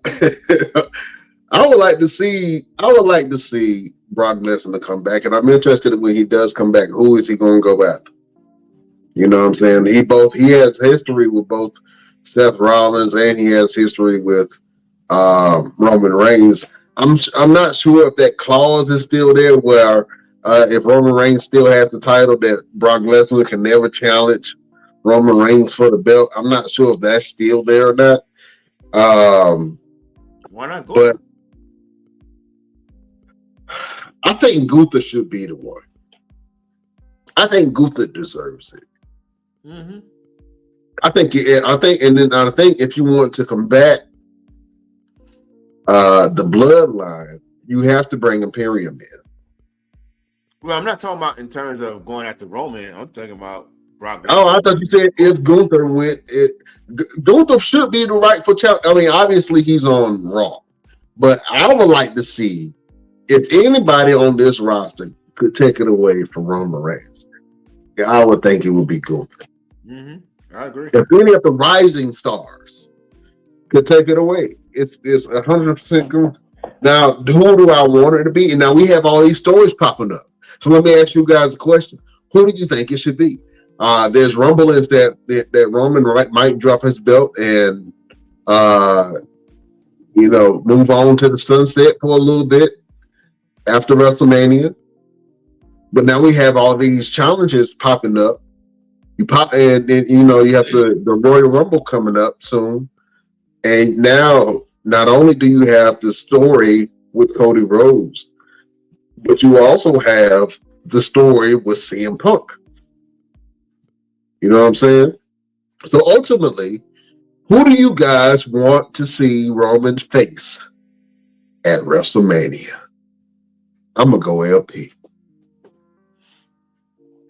I would like to see Brock Lesnar come back, and I'm interested in when he does come back. Who is he gonna go after? You know what I'm saying? He has history with both Seth Rollins, and he has history with Roman Reigns. I'm not sure if that clause is still there where if Roman Reigns still has the title that Brock Lesnar can never challenge Roman Reigns for the belt. I'm not sure if that's still there or not. Why not go? But I think Gunther should be the one. I think Gunther deserves it. Mm-hmm. I think if you want to combat the bloodline, you have to bring Imperium in. Well, I'm not talking about in terms of going after Roman. I'm talking about Brock Lesnar. Oh, I thought you said if Gunther went, Gunther should be the rightful champion. I mean, obviously he's on Raw, but I would like to see if anybody on this roster could take it away from Roman Reigns. I would think it would be Gunther. Mm-hmm. I agree. If any of the rising stars could take it away, it's 100% Gunther. Now, who do I want it to be? And now we have all these stories popping up. So let me ask you guys a question. Who do you think it should be? There's rumblings that Roman might drop his belt and move on to the sunset for a little bit after WrestleMania. But now we have all these challenges popping up. You pop and then you have the Royal Rumble coming up soon. And now not only do you have the story with Cody Rhodes, but you also have the story with CM Punk. You know what I'm saying? So ultimately, who do you guys want to see Roman face at WrestleMania? I'm gonna go LP.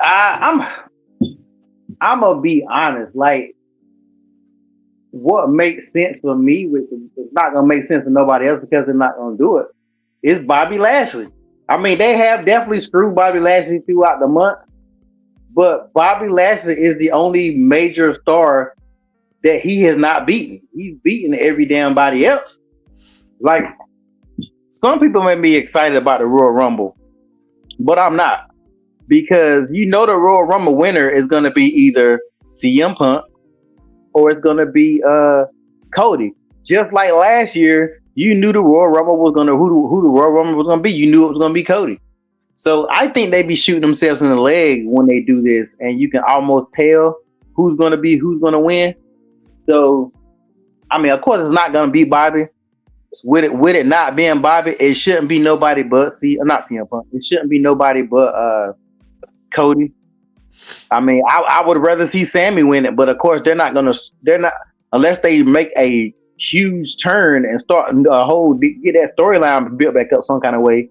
I'm gonna be honest. Like what makes sense for me, which is not gonna make sense for nobody else because they're not gonna do it, is Bobby Lashley. I mean, they have definitely screwed Bobby Lashley throughout the month, but Bobby Lashley is the only major star that he has not beaten. He's beaten every damn body else. Like, some people may be excited about the Royal Rumble, but I'm not. Because the Royal Rumble winner is going to be either CM Punk or it's going to be Cody. Just like last year, you knew the Royal Rumble was going to, who the Royal Rumble was going to be. You knew it was going to be Cody. So I think they be shooting themselves in the leg when they do this, and you can almost tell who's going to win. So, I mean, of course, it's not going to be Bobby. With it not being Bobby, it shouldn't be nobody but not CM Punk. It shouldn't be nobody but Cody. I mean, I would rather see Sammy win it, but of course they're not unless they make a huge turn and start get that storyline built back up some kind of way.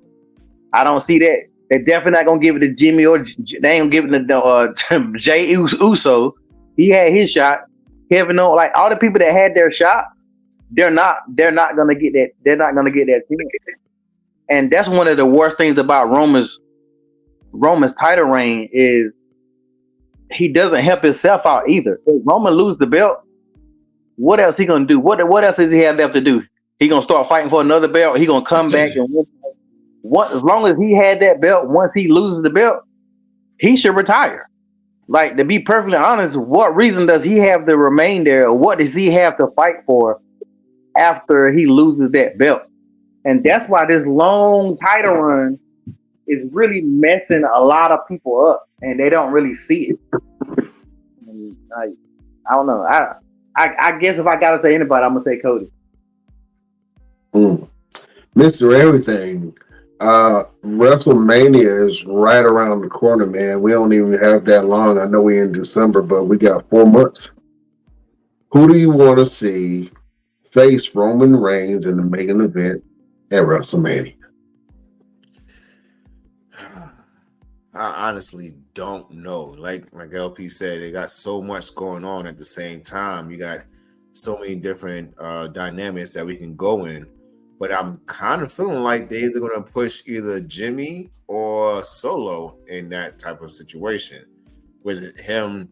I don't see that. They're definitely not gonna give it to Jimmy, or they ain't giving it to Jay Uso. He had his shot. Kevin Owens, like all the people that had their shots, they're not gonna get that. They're not gonna get that team. And that's one of the worst things about Roman's title reign is he doesn't help himself out either. If Roman lose the belt, what else he gonna do? What else does he have left to do? He gonna start fighting for another belt. He gonna come back and win. As long as he had that belt, once he loses the belt, he should retire. Like, to be perfectly honest, what reason does he have to remain there? Or what does he have to fight for after he loses that belt? And that's why this long title run is really messing a lot of people up, and they don't really see it. I don't know. I guess if I gotta say anybody, I'm gonna say Cody. Mr. Everything. WrestleMania is right around the corner, man. We don't even have that long. I know we're in December, but we got 4 months. Who do you want to see face Roman Reigns in the main event at WrestleMania? I honestly don't know. Like LP said, they got so much going on at the same time. You got so many different dynamics that we can go in. But I'm kind of feeling like they're either going to push either Jimmy or Solo in that type of situation, with him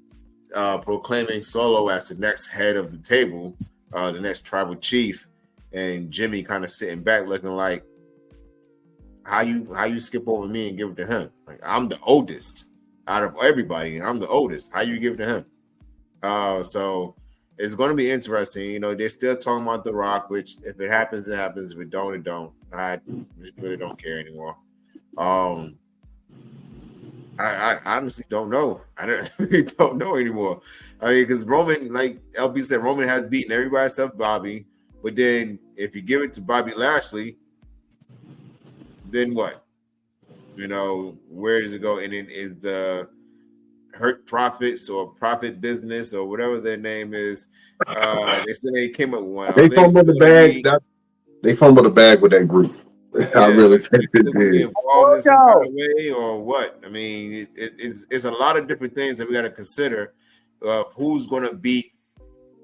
proclaiming Solo as the next head of the table, the next tribal chief, and Jimmy kind of sitting back looking like, how you skip over me and give it to him? Like, I'm the oldest out of everybody, and I'm the oldest. How you give it to him? So it's going to be interesting. They're still talking about The Rock, which if it happens, it happens. If it don't, it don't. I just really don't care anymore. I honestly don't know. I really don't know anymore. I mean, because Roman, like LB said, Roman has beaten everybody except Bobby. But then if you give it to Bobby Lashley, then what? Where does it go? And then is the Hurt Profits or Profit Business or whatever their name is? They said they came up with one. They fumbled the bag. They fumbled the bag with that group. Yeah, I really think they did. Involved in some kind of way or what? I mean, it's a lot of different things that we got to consider of who's going to beat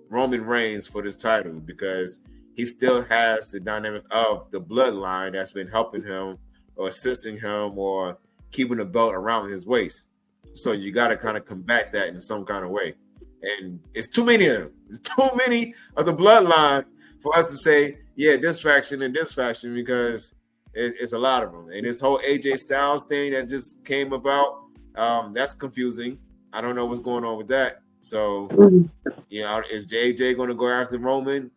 Roman Reigns for this title, because he still has the dynamic of the bloodline that's been helping him or assisting him or keeping the belt around his waist. So you got to kind of combat that in some kind of way. And it's too many of them. It's too many of the bloodline for us to say, yeah, this faction and this faction, because it's a lot of them. And this whole AJ Styles thing that just came about, that's confusing. I don't know what's going on with that. So, is JJ going to go after Roman?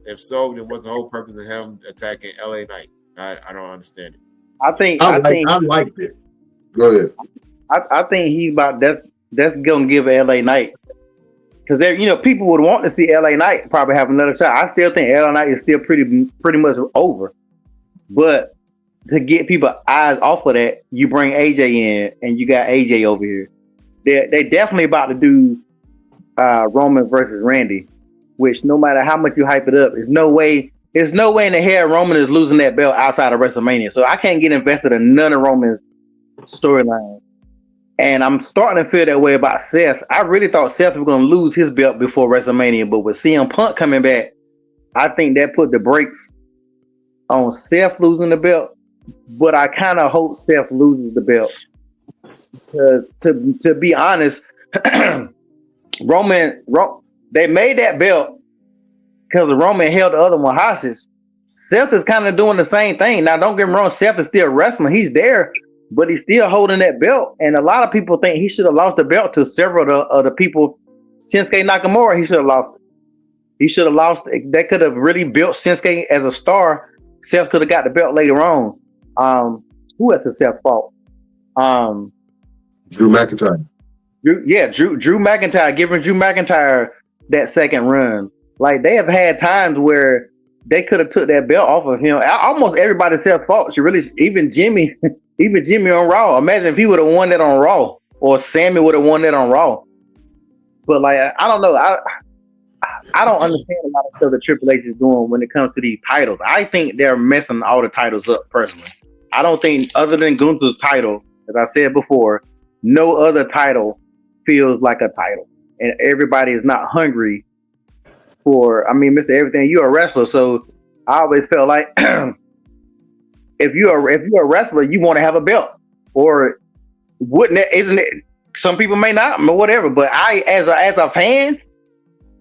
If so, then what's the whole purpose of him attacking LA Knight? I don't understand it. I liked it. Go ahead. I think he's about that's gonna give LA Knight, because people would want to see LA Knight probably have another shot. I still think LA Knight is still pretty much over, but to get people eyes off of that, you bring AJ in, and you got AJ over here. They definitely about to do Roman versus Randy, which no matter how much you hype it up, there's no way in the hell Roman is losing that belt outside of WrestleMania. So I can't get invested in none of Roman's storylines. And I'm starting to feel that way about Seth. I really thought Seth was going to lose his belt before WrestleMania, but with CM Punk coming back, I think that put the brakes on Seth losing the belt. But I kind of hope Seth loses the belt. To be honest, they made that belt because Roman held the other one hostage. Seth is kind of doing the same thing. Now, don't get me wrong, Seth is still wrestling. He's there, but he's still holding that belt. And a lot of people think he should have lost the belt to several of the people. Shinsuke Nakamura, he should have lost it. He should have lost it. They could have really built Shinsuke as a star. Seth could have got the belt later on. Who else is Seth's fault? Drew McIntyre. Drew McIntyre, giving Drew McIntyre that second run. Like, they have had times where they could have took that belt off of him. Almost everybody Seth's fault. Even Jimmy on Raw. Imagine if he would have won that on Raw, or Sammy would have won that on Raw. But like, I don't know. I don't understand a lot of stuff that Triple H is doing when it comes to these titles. I think they're messing all the titles up personally. I don't think, other than Gunther's title, as I said before, no other title feels like a title, and everybody is not hungry for. I mean, Mr. Everything, you're a wrestler, so I always felt like if you're a wrestler, you want to have a belt, or wouldn't it? Isn't it? Some people may not, or whatever. But I, as a fan,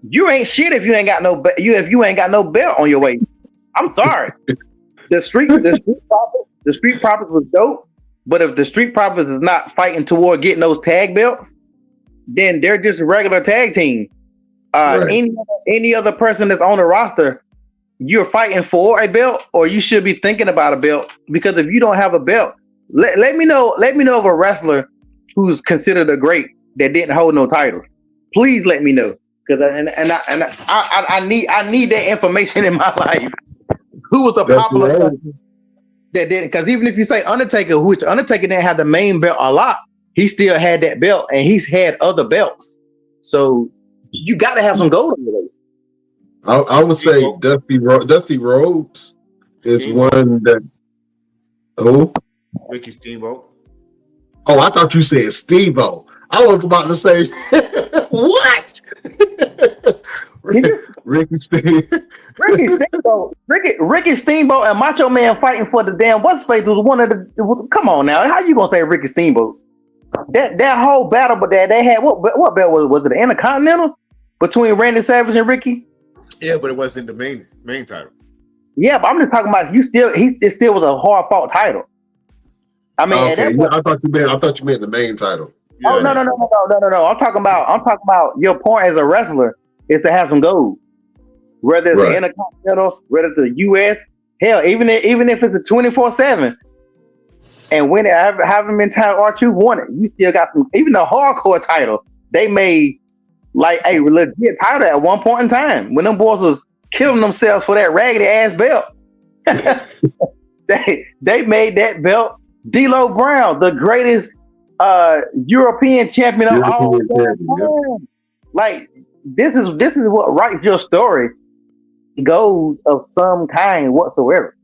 you ain't shit if you ain't got no if you ain't got no belt on your waist. I'm sorry. The Street Profits was dope, but if the Street Profits is not fighting toward getting those tag belts, then they're just a regular tag team. Right. Any other person that's on the roster, you're fighting for a belt, or you should be thinking about a belt. Because if you don't have a belt, let me know of a wrestler who's considered a great that didn't hold no title. Please let me know, because I need that information in my life. Who was a popular wrestler that didn't? Because even if you say Undertaker, which Undertaker didn't have the main belt a lot, he still had that belt, and he's had other belts. So you got to have some gold on the waist. I would say Dusty Rhodes is one that. Who? Ricky Steamboat. Oh, I thought you said Steve-O. I was about to say what? Ricky Steamboat. Ricky Steamboat and Macho Man fighting for the damn what's face was one of the. Come on now, how you gonna say Ricky Steamboat? That whole battle, but that they had what belt was it? The Intercontinental between Randy Savage and Ricky? Yeah, but it wasn't the main title. Yeah, but I'm just talking about it still was a hard fought title. I mean, okay. I thought you meant the main title. Yeah, oh no! I'm talking about your point as a wrestler is to have some gold, whether it's the Intercontinental, whether it's the US, hell, even if it's a 24/7, and when it haven't been time R2 won it, you still got some. Even the hardcore title, they made like a legit title at one point in time when them boys was killing themselves for that raggedy ass belt. they made that belt. D'Lo Brown, the greatest European champion of all time. Yep. Like this is what writes your story, gold of some kind whatsoever.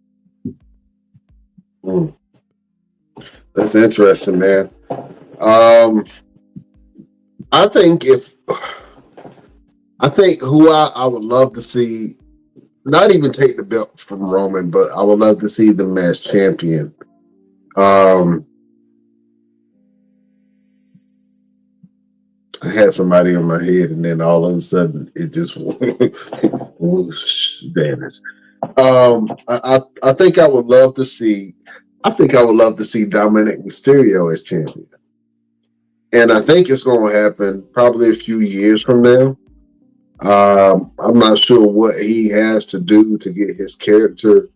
That's interesting, man. I think who I would love to see, not even take the belt from Roman, but I would love to see them as champion. I had somebody on my head, and then all of a sudden it just vanished. I think I would love to see. I think I would love to see Dominic Mysterio as champion, and I think it's going to happen probably a few years from now. I'm not sure what he has to do to get his character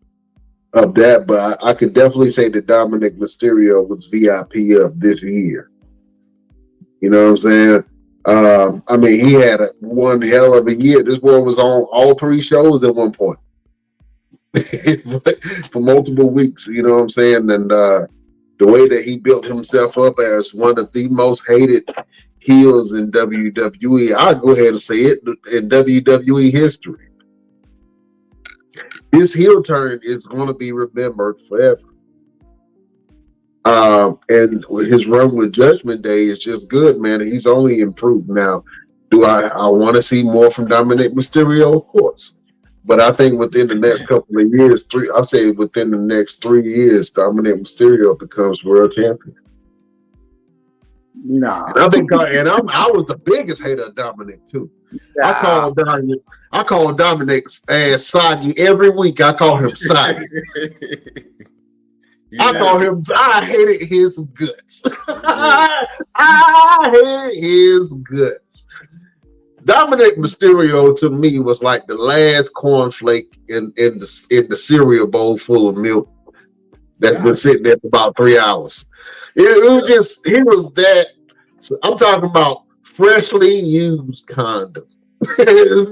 of that, but I could definitely say that Dominic Mysterio was VIP of this year. You know what I'm saying? I mean, he had one hell of a year. This boy was on all three shows at one point for multiple weeks. You know what I'm saying? And the way that he built himself up as one of the most hated heels in WWE, I'll go ahead and say it, in WWE history. His heel turn is going to be remembered forever. And his run with Judgment Day is just good, man. And he's only improved now. Do I want to see more from Dominic Mysterio? Of course. But I think within the next couple of years, within the next 3 years, Dominic Mysterio becomes world champion. Nah. And I was the biggest hater of Dominic too. Nah. I call Dominic's ass Soggy every week. I call him Soggy. Yeah. I hated his guts. I hated his guts. Dominic Mysterio to me was like the last cornflake in the cereal bowl full of milk that's been sitting there for about 3 hours. He was that. So I'm talking about freshly used condom.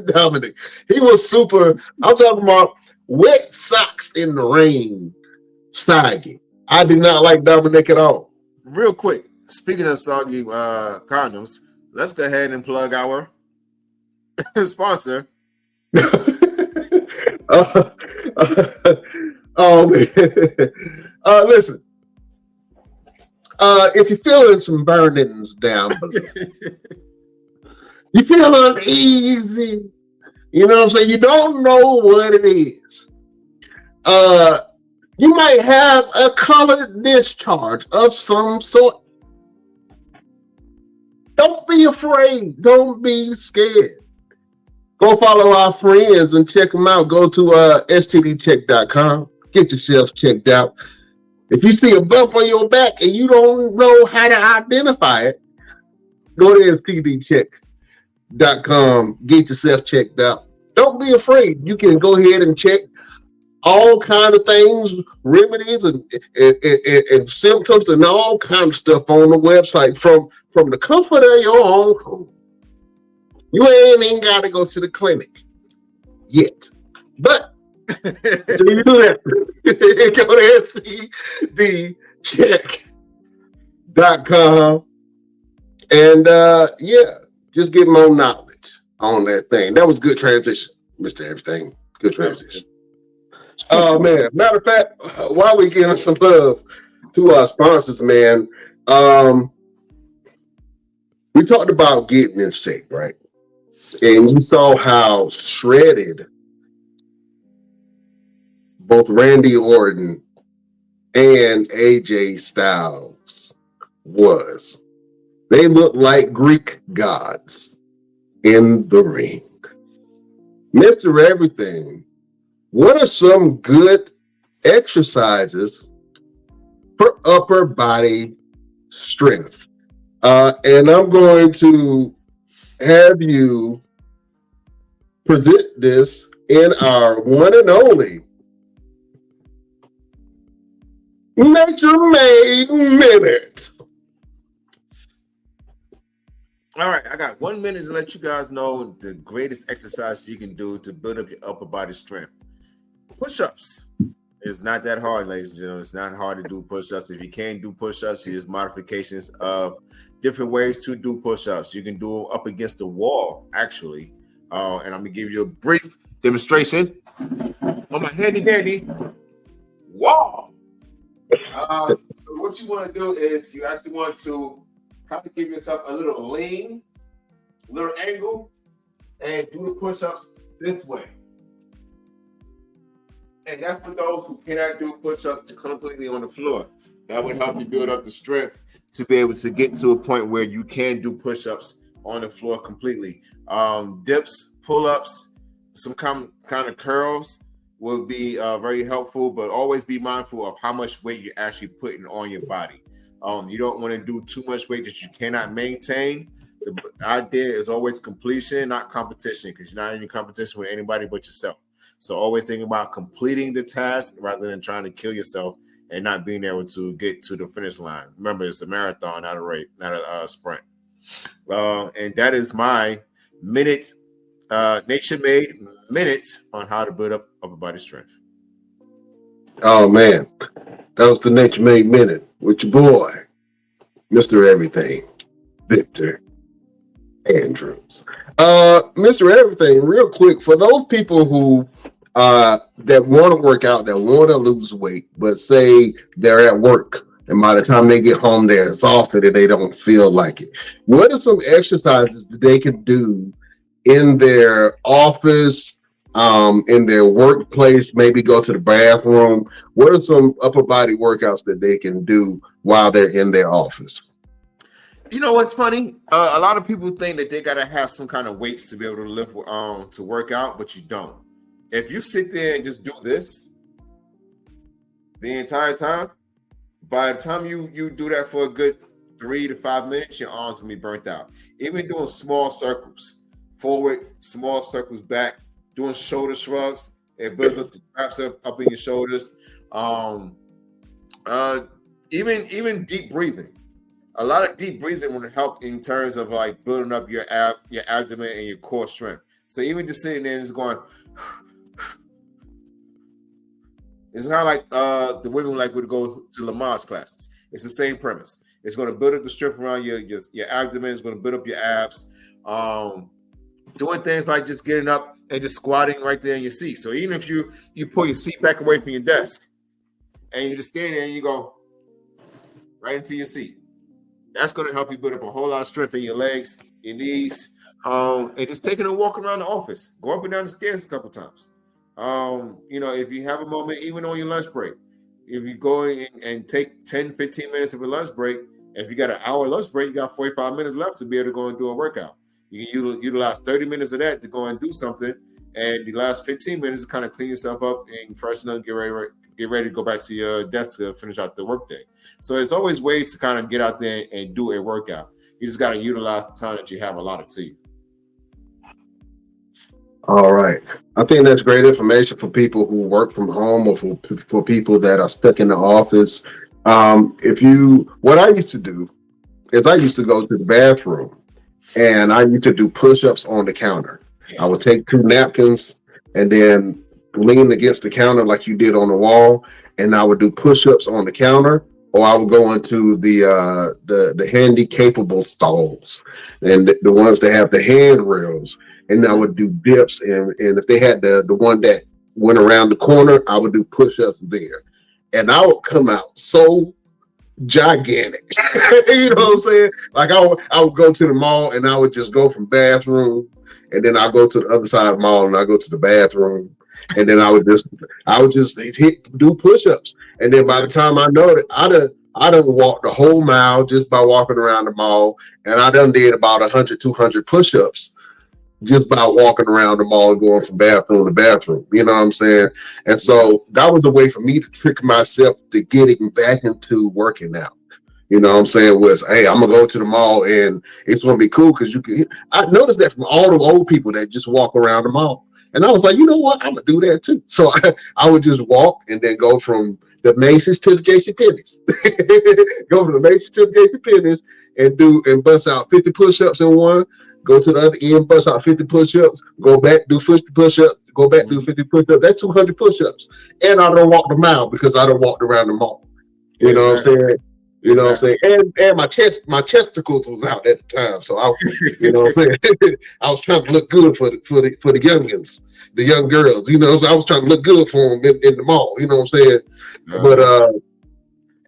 Dominic. He was super. I'm talking about wet socks in the rain. Soggy. I do not like Dominic at all. Real quick, speaking of soggy condoms, let's go ahead and plug our sponsor. Listen. If you're feeling some burnings down below, you feel uneasy, you know what I'm saying? You don't know what it is. You might have a colored discharge of some sort. Don't be afraid. Don't be scared. Go follow our friends and check them out. Go to stdcheck.com. Get yourself checked out. If you see a bump on your back and you don't know how to identify it, go to stdcheck.com. Get yourself checked out. Don't be afraid. You can go ahead and check all kinds of things, remedies and symptoms and all kinds of stuff on the website from the comfort of your own home. You ain't even got to go to the clinic yet. But so you do that. Go to stdcheck.com and just get more knowledge on that thing. That was good transition, Mr. Everything. Good transition. Oh man, matter of fact, while we giving some love to our sponsors, man, we talked about getting in shape, right? And you saw how shredded both Randy Orton and AJ Styles was. They looked like Greek gods in the ring. Mr. Everything, what are some good exercises for upper body strength? And I'm going to have you present this in our one and only Nature Made Minute. All right, I got 1 minute to let you guys know the greatest exercise you can do to build up your upper body strength. Push-ups. It's not that hard, ladies and gentlemen. It's not hard to do push-ups. If you can't do push-ups, there's modifications of different ways to do push-ups. You can do them up against the wall, actually. And I'm going to give you a brief demonstration on my handy-dandy wall. So what you want to do is you actually want to kind of give yourself a little lean, little angle, and do the push-ups this way. And that's for those who cannot do push-ups completely on the floor. That would help you build up the strength to be able to get to a point where you can do push-ups on the floor completely. Dips, pull-ups, some kind of curls will be very helpful, but always be mindful of how much weight you're actually putting on your body. You don't want to do too much weight that you cannot maintain. The idea is always completion, not competition, because you're not in competition with anybody but yourself. So always think about completing the task rather than trying to kill yourself and not being able to get to the finish line. Remember, it's a marathon, not a race, not a sprint. And that is my minute, nature-made minute on how to build up upper body strength. Oh man, that was the Nature Made Minute with your boy, Mr. Everything, Victor Andrews. Mr. Everything, real quick, for those people who that want to work out, that want to lose weight, but say they're at work And by the time they get home, they're exhausted and they don't feel like it. What are some exercises that they can do in their office, in their workplace, maybe go to the bathroom? What are some upper body workouts that they can do while they're in their office? You know what's funny? A lot of people think that they gotta have some kind of weights to be able to lift to work out, but you don't. If you sit there and just do this the entire time, by the time you do that for a good 3 to 5 minutes, your arms will be burnt out. Even doing small circles forward, small circles back, doing shoulder shrugs, it builds up the traps up in your shoulders. Um, even deep breathing. A lot of deep breathing will help in terms of like building up your abdomen and your core strength. So even just sitting there and just going, it's kind of like the women like would go to Lamaze classes. It's the same premise. It's going to build up the strength around your abdomen. It's going to build up your abs. Doing things like just getting up and just squatting right there in your seat. So even if you pull your seat back away from your desk and you just stand there and you go right into your seat, that's going to help you build up a whole lot of strength in your legs, your knees, and just taking a walk around the office. Go up and down the stairs a couple times. If you have a moment, even on your lunch break, if you go in and take 10, 15 minutes of a lunch break, if you got an hour lunch break, you got 45 minutes left to be able to go and do a workout. You can utilize 30 minutes of that to go and do something, and the last 15 minutes to kind of clean yourself up and freshen up, get ready to go back to your desk to finish out the workday. So there's always ways to kind of get out there and do a workout. You just got to utilize the time that you have allotted to you. All right. I think that's great information for people who work from home or for people that are stuck in the office. What I used to do is I used to go to the bathroom and I used to do push-ups on the counter. I would take 2 napkins and then lean against the counter like you did on the wall, and I would do push-ups on the counter, or I would go into the handy capable stalls and the ones that have the handrails, and I would do dips, and if they had the one that went around the corner, I would do push-ups there. And I would come out so gigantic. You know what I'm saying? Like I would go to the mall and I would just go from bathroom, and then I go to the other side of the mall and I go to the bathroom, and then I would just do push-ups. And then by the time I know it, I done walked the whole mile just by walking around the mall, and I done did about 100, 200 push-ups just by walking around the mall and going from bathroom to bathroom. You know what I'm saying? And so that was a way for me to trick myself to getting back into working out. You know what I'm saying? Was, hey, I'm gonna go to the mall and it's gonna be cool because I noticed that from all the old people that just walk around the mall. And I was like, you know what? I'm gonna do that too. So I would just walk and then go from the Macy's to the JCPenney's. Go from the Macy's to the JCPenney's and bust out 50 push-ups in one. Go to the other end, bust out 50 push-ups, go back, do 50 push-ups, go back, do 50 push-ups. That's 200 push-ups. And I don't walk the mile because I don't walk around the mall. You know what I'm saying? You know what I'm saying? And my testicles was out at the time. So you know what I'm saying? I was trying to look good for the youngins, the young girls. You know, so I was trying to look good for them in the mall. You know what I'm saying? But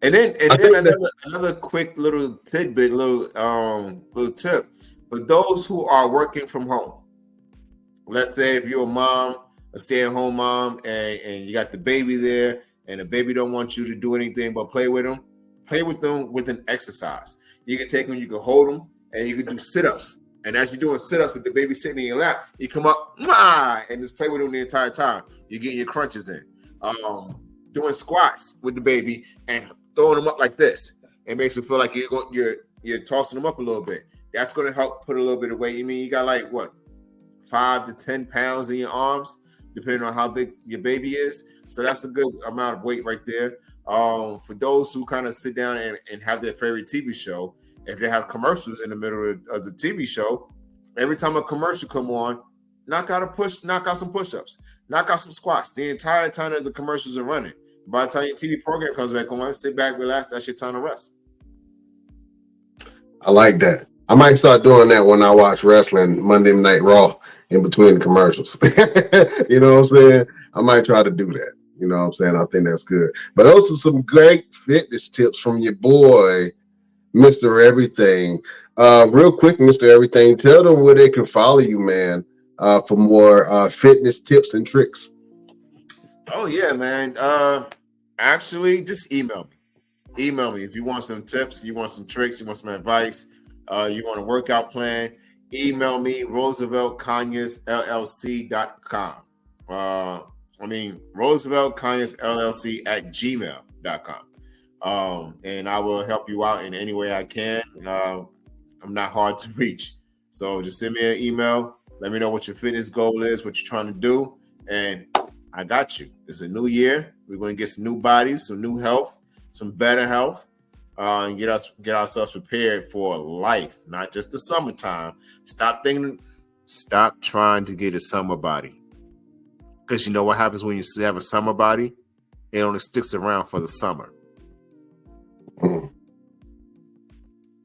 and then another quick little tidbit, little tip for those who are working from home. Let's say if you're a mom, a stay-at-home mom, and you got the baby there, and the baby don't want you to do anything but play with them. Play with them with an exercise. You can take them, you can hold them, and you can do sit-ups. And as you're doing sit-ups with the baby sitting in your lap, you come up and just play with them the entire time. You get your crunches in. Doing squats with the baby and throwing them up like this. It makes you feel like you're tossing them up a little bit. That's going to help put a little bit of weight. You mean you got like what, 5 to 10 pounds in your arms, depending on how big your baby is. So that's a good amount of weight right there. For those who kind of sit down and have their favorite TV show, if they have commercials in the middle of the TV show, every time a commercial come on, knock out some push-ups, knock out some squats. The entire time that the commercials are running. By the time your TV program comes back on, sit back, relax. That's your time to rest. I like that. I might start doing that when I watch wrestling, Monday Night Raw, in between the commercials. You know what I'm saying? I might try to do that. You know what I'm saying? I think that's good. But those are some great fitness tips from your boy, Mr. Everything. Real quick, Mr. Everything, tell them where they can follow you, man, for more fitness tips and tricks. Oh yeah, man. Actually, just email me. Email me if you want some tips, you want some tricks, you want some advice, you want a workout plan. Email me, RooseveltConyers.LLC.com. RooseveltConyers.LLC at gmail.com. And I will help you out in any way I can. I'm not hard to reach. So just send me an email. Let me know what your fitness goal is, what you're trying to do. And I got you. It's a new year. We're going to get some new bodies, some new health, some better health, and get ourselves prepared for life, not just the summertime. Stop trying to get a summer body. Because you know what happens when you have a summer body? It only sticks around for the summer.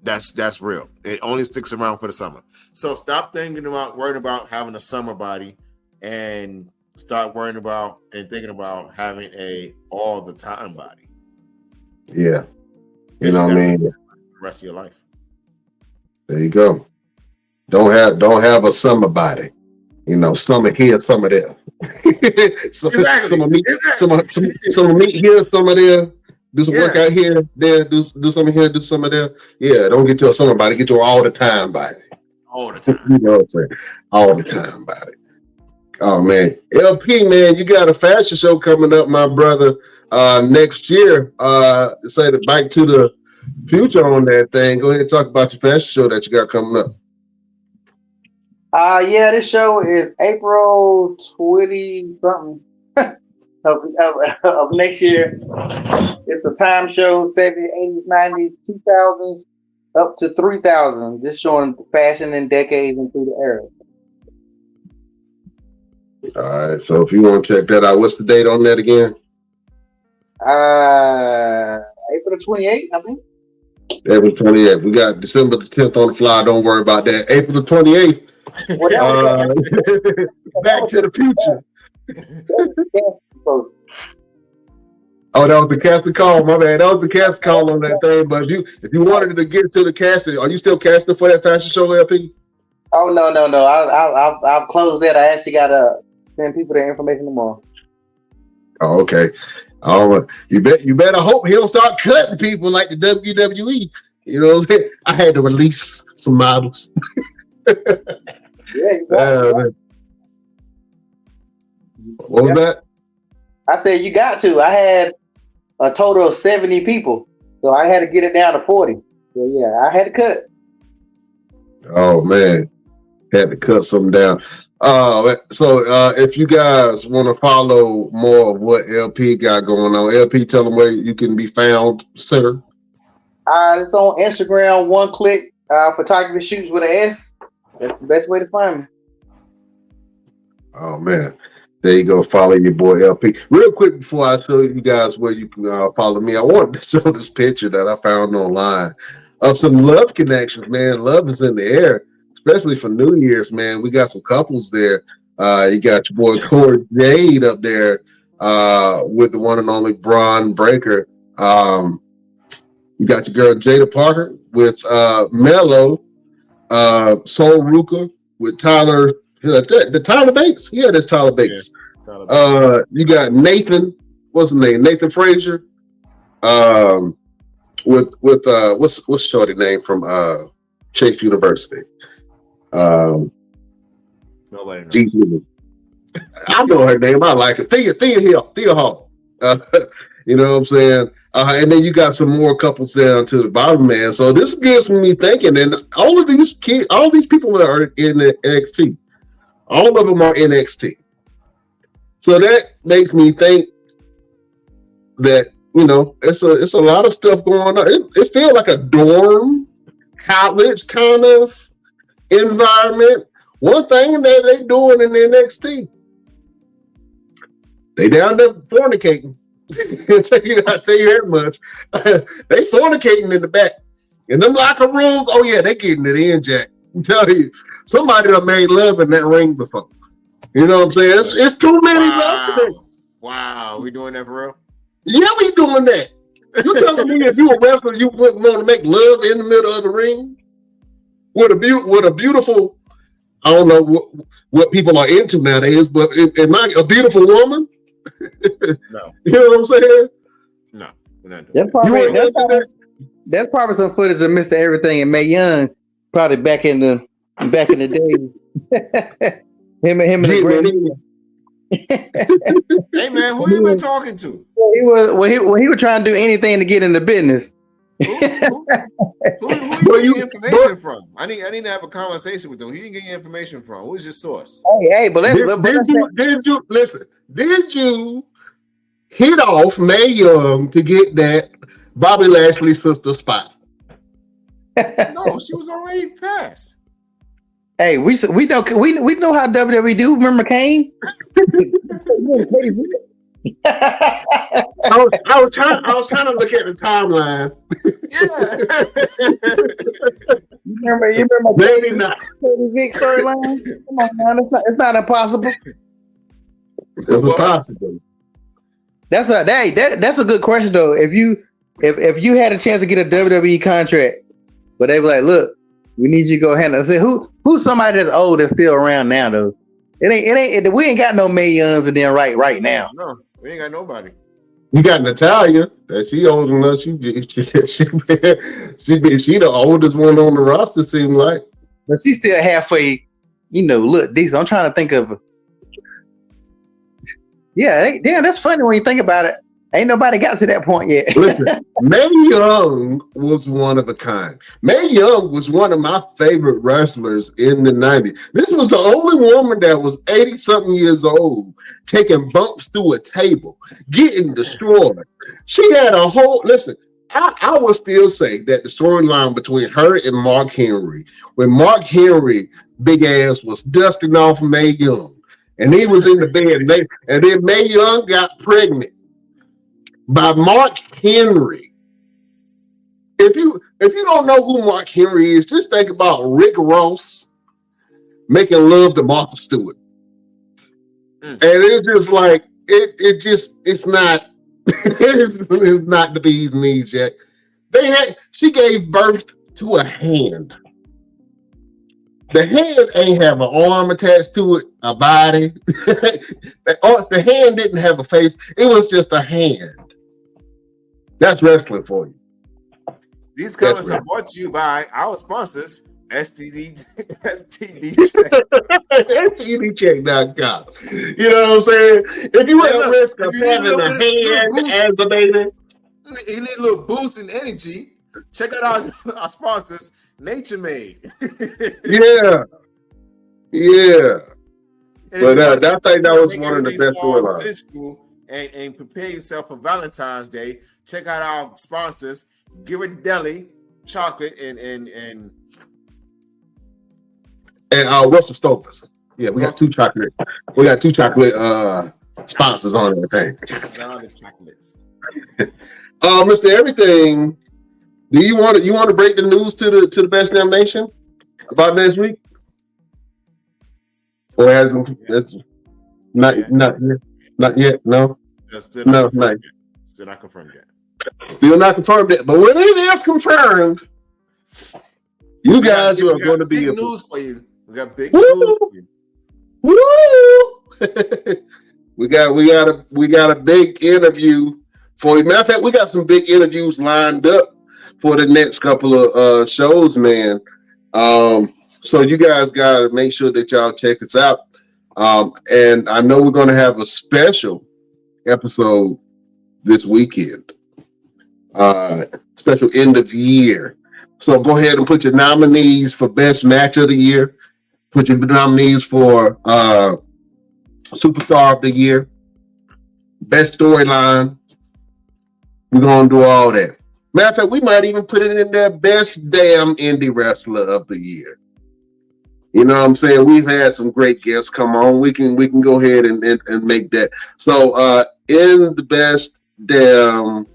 That's real. It only sticks around for the summer. So stop worrying about having a summer body and start worrying about and thinking about having a all the time body. Yeah. You know what I mean? The rest of your life. There you go. Don't have a summer body. You know, summer here, summer there. Exactly. Some meet here, summer there. Do some workout here, there. Do something here, do something there. Yeah, don't get you a summer body. Get you all the time body. All the time. You know what I'm saying? All the time body. Oh man, LP man, you got a fashion show coming up, my brother. Next year. Say the Back to the Future on that thing. Go ahead and talk about your fashion show that you got coming up. Yeah, this show is April 20 something of next year. It's a time show, 70s, 80s, 90s, 2000s, up to 3000. Just showing fashion in decades and through the era. All right, so if you want to check that out, what's the date on that again? April 28th, I think. April 28th. We got December the 10th on the fly. Don't worry about that. April the 28th. Back to the Future. Oh, that was the casting call. My bad. That was the casting call on that thing. But if you wanted to get to the casting, are you still casting for that fashion show, LP? Oh no. I've closed that. I actually gotta send people the information tomorrow. Oh, okay. You better hope he don't start cutting people like the WWE. You know, I had to release some models. What was that? I said you got to. I had a total of 70 people, so I had to get it down to 40. So yeah, I had to cut. Oh man, had to cut some down. So if you guys want to follow more of what LP got going on, LP, tell them where you can be found, sir. It's on Instagram. One click photography shoots with an S. That's the best way to find me. Oh man, there you go. Follow your boy LP. Real quick before I show you guys where you can follow me, I wanted to show this picture that I found online of some love connections. Man, love is in the air. Especially for New Year's, man. We got some couples there. You got your boy Corey Jade up there with the one and only Braun Breaker. You got your girl Jada Parker with Mello, Soul Ruka with Tyler. The Tyler Bates. Yeah, that's Tyler Bates. Yeah, you got Nathan. What's his name? Nathan Frazier. With what's shorty name from Chase University? Nobody knows. I know her name. I like it. Thea Hall. You know what I'm saying? And then you got some more couples down to the bottom, man. So this gets me thinking. And all these people are in the NXT. All of them are NXT. So that makes me think that it's a lot of stuff going on. It feels like a dorm college kind of environment. One thing that they doing in the NXT, they down there fornicating. I'll tell you that much. They fornicating in the back. In them locker rooms, oh yeah, they getting it in, Jack. I'm telling you, somebody done made love in that ring before. You know what I'm saying? It's too many love connections. Wow, we doing that for real? Yeah, we doing that. You telling me if you a wrestler, you wouldn't want to make love in the middle of the ring with a beautiful? I don't know what people are into nowadays, but am I a beautiful woman? No. You know what I'm saying? No, we're not doing That's that. probably that's probably some footage of Mr. Everything and Mae Young, probably back in the day. him and the great. Hey man, who you been talking to? He was trying to do anything to get in the business. Who you getting information from? I need to have a conversation with him. Who you getting information from? Who's your source? Hey, but did you listen? Did you hit off Mae Young to get that Bobby Lashley sister spot? No, she was already passed. Hey, we know how WWE do. Remember Kane? I was trying to look at the timeline. You remember maybe not. Vic storyline? Come on, man, it's not impossible. It's impossible. That's a good question though. If you had a chance to get a WWE contract, but they were like, look, we need you to go handle. I said, who's somebody that's old that's still around now though? It ain't. We ain't got no Mae Youngs and then right now. No, we ain't got nobody. You got Natalia. That she old enough. She the oldest one on the roster. Seems like, but she's still halfway. Look decent. I'm trying to think of. Yeah, damn. That's funny when you think about it. Ain't nobody got to that point yet. Listen, Mae Young was one of a kind. Mae Young was one of my favorite wrestlers in the 90s. This was the only woman that was 80-something years old, taking bumps through a table, getting destroyed. She had a whole, listen, I will still say that the storyline between her and Mark Henry, when Mark Henry, big ass, was dusting off Mae Young, and he was in the bed, and then Mae Young got pregnant by Mark Henry. If you don't know who Mark Henry is, just think about Rick Ross making love to Martha Stewart. And it's just like it's not it's not the bee's knees yet. She gave birth to a hand. The hand ain't have an arm attached to it, a body. The hand didn't have a face. It was just a hand. That's wrestling for you. These comments are brought to you by our sponsors, STDcheck.com. You know what I'm saying? If you at risk of having a hand as a baby, you need a little boost in energy, check out our sponsors, Nature Made. Yeah. But I think that was one of the best storylines. And prepare yourself for Valentine's Day. Check out our sponsors, Ghirardelli Chocolate and Russell Stover's. Yeah, we got two chocolate. We got two chocolate sponsors on everything. The chocolates. Mr. Everything, do you want to break the news to the best damn nation about next week? Or hasn't? That's not yet. No. Still not confirmed yet. Still not confirmed yet. But when it is confirmed, you guys are going to be big news for you. We got big news for you. Woo! we got a big interview for you. Matter of fact, we got some big interviews lined up for the next couple of shows, man. So you guys got to make sure that y'all check us out. And I know we're going to have a special episode this weekend. Special end of year. So go ahead and put your nominees for best match of the year. Put your nominees for superstar of the year. Best storyline. We're going to do all that. Matter of fact, we might even put it in there, best damn indie wrestler of the year. You know what I'm saying? We've had some great guests come on. We can go ahead and make that. So in the best damn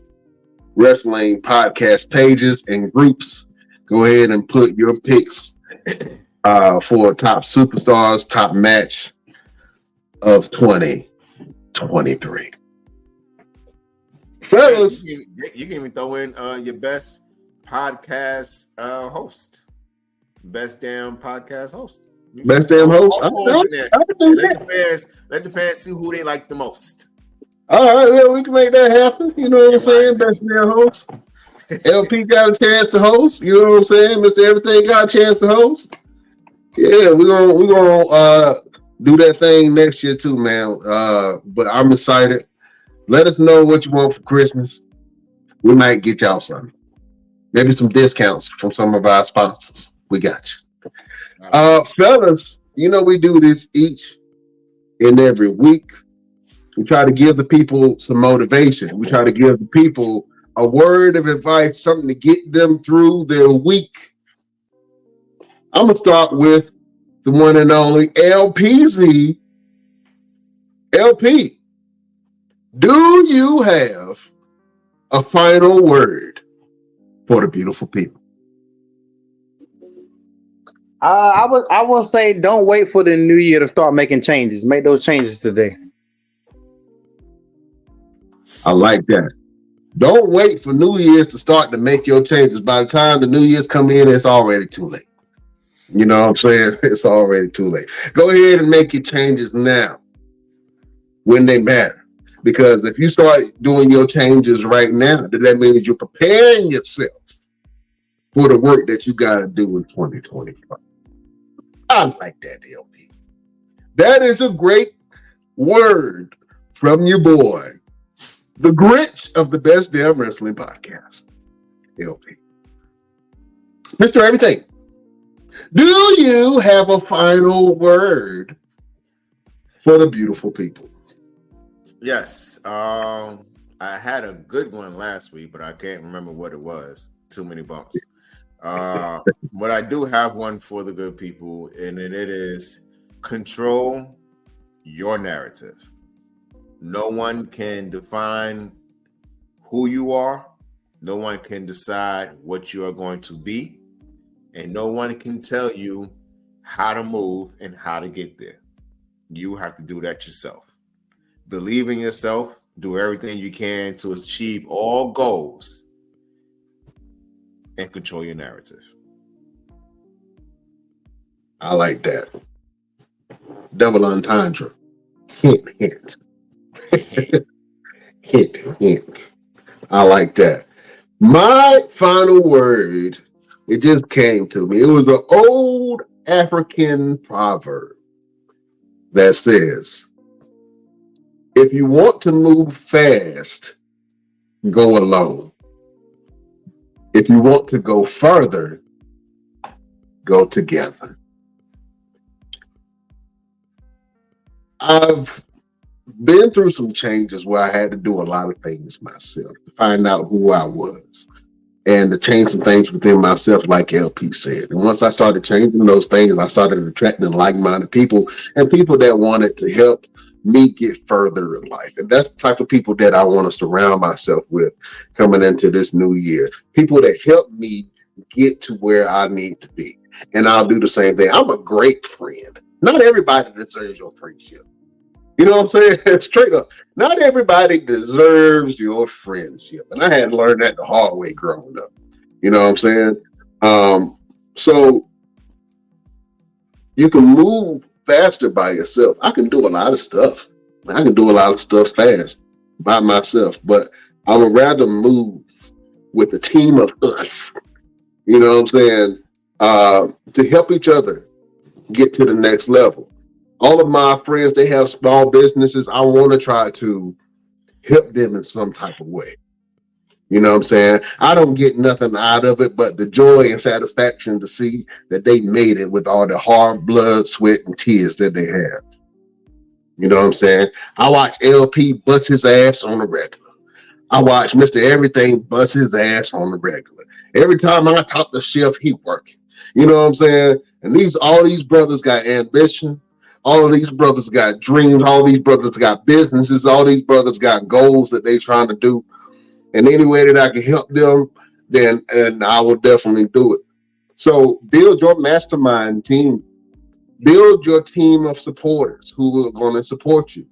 wrestling podcast pages and groups, go ahead and put your picks for top superstars, top match of 2020. 23. Hey, Fellas, you can even throw in your best podcast host, best damn podcast host. You can best damn throw host. all those in there. I do And that. let the fans see who they like the most. All right, yeah, we can make that happen. You know what I'm saying? NYZ. Best damn host. LP got a chance to host. You know what I'm saying? Mr. Everything got a chance to host. Yeah, we're gonna do that thing next year too, man. But I'm excited. Let us know what you want for Christmas. We might get y'all something. Maybe some discounts from some of our sponsors. We got you. Fellas, you know we do this each and every week. We try to give the people some motivation. We try to give the people a word of advice, something to get them through their week. I'm gonna start with the one and only LPZ. LP, do you have a final word for the beautiful people? I will say, don't wait for the new year to start making changes. Make those changes today. I like that. Don't wait for New Year's to start to make your changes. By the time the New Year's come in, it's already too late. You know what I'm saying? It's already too late. Go ahead and make your changes now when they matter. Because if you start doing your changes right now, then that means you're preparing yourself for the work that you got to do in 2025. I like that, LP. That is a great word from your boy, the Grinch of the Best Damn Wrestling Podcast, LP. Mr. Everything, do you have a final word for the beautiful people? Yes. I had a good one last week, but I can't remember what it was. Too many bumps. But I do have one for the good people, and it is control your narrative. No one can define who you are. No one can decide what you are going to be. And no one can tell you how to move and how to get there. You have to do that yourself. Believe in yourself. Do everything you can to achieve all goals and control your narrative. I like that. Double entendre. Hint, hint. Hint, hint. I like that. My final word, it just came to me. It was an old African proverb that says, if you want to move fast, go alone. If you want to go further, go together. I've been through some changes where I had to do a lot of things myself to find out who I was and to change some things within myself, like LP said. And once I started changing those things, I started attracting like-minded people and people that wanted to help me get further in life. And that's the type of people that I want to surround myself with coming into this new year. People that help me get to where I need to be. And I'll do the same thing. I'm a great friend. Not everybody deserves your friendship. You know what I'm saying? Straight up. Not everybody deserves your friendship. And I had to learn that the hard way growing up. You know what I'm saying? So you can move faster by yourself. I can do a lot of stuff. I can do a lot of stuff fast by myself, but I would rather move with a team of us, you know what I'm saying, to help each other get to the next level. All of my friends, they have small businesses. I want to try to help them in some type of way. You know what I'm saying? I don't get nothing out of it but the joy and satisfaction to see that they made it with all the hard blood, sweat, and tears that they have. You know what I'm saying? I watch LP bust his ass on the regular. I watch Mr. Everything bust his ass on the regular. Every time I talk to Chef, he working. You know what I'm saying? And all these brothers got ambition. All of these brothers got dreams. All these brothers got businesses. All these brothers got goals that they trying to do. And any way that I can help them, then and I will definitely do it. So build your mastermind team. Build your team of supporters who are going to support you.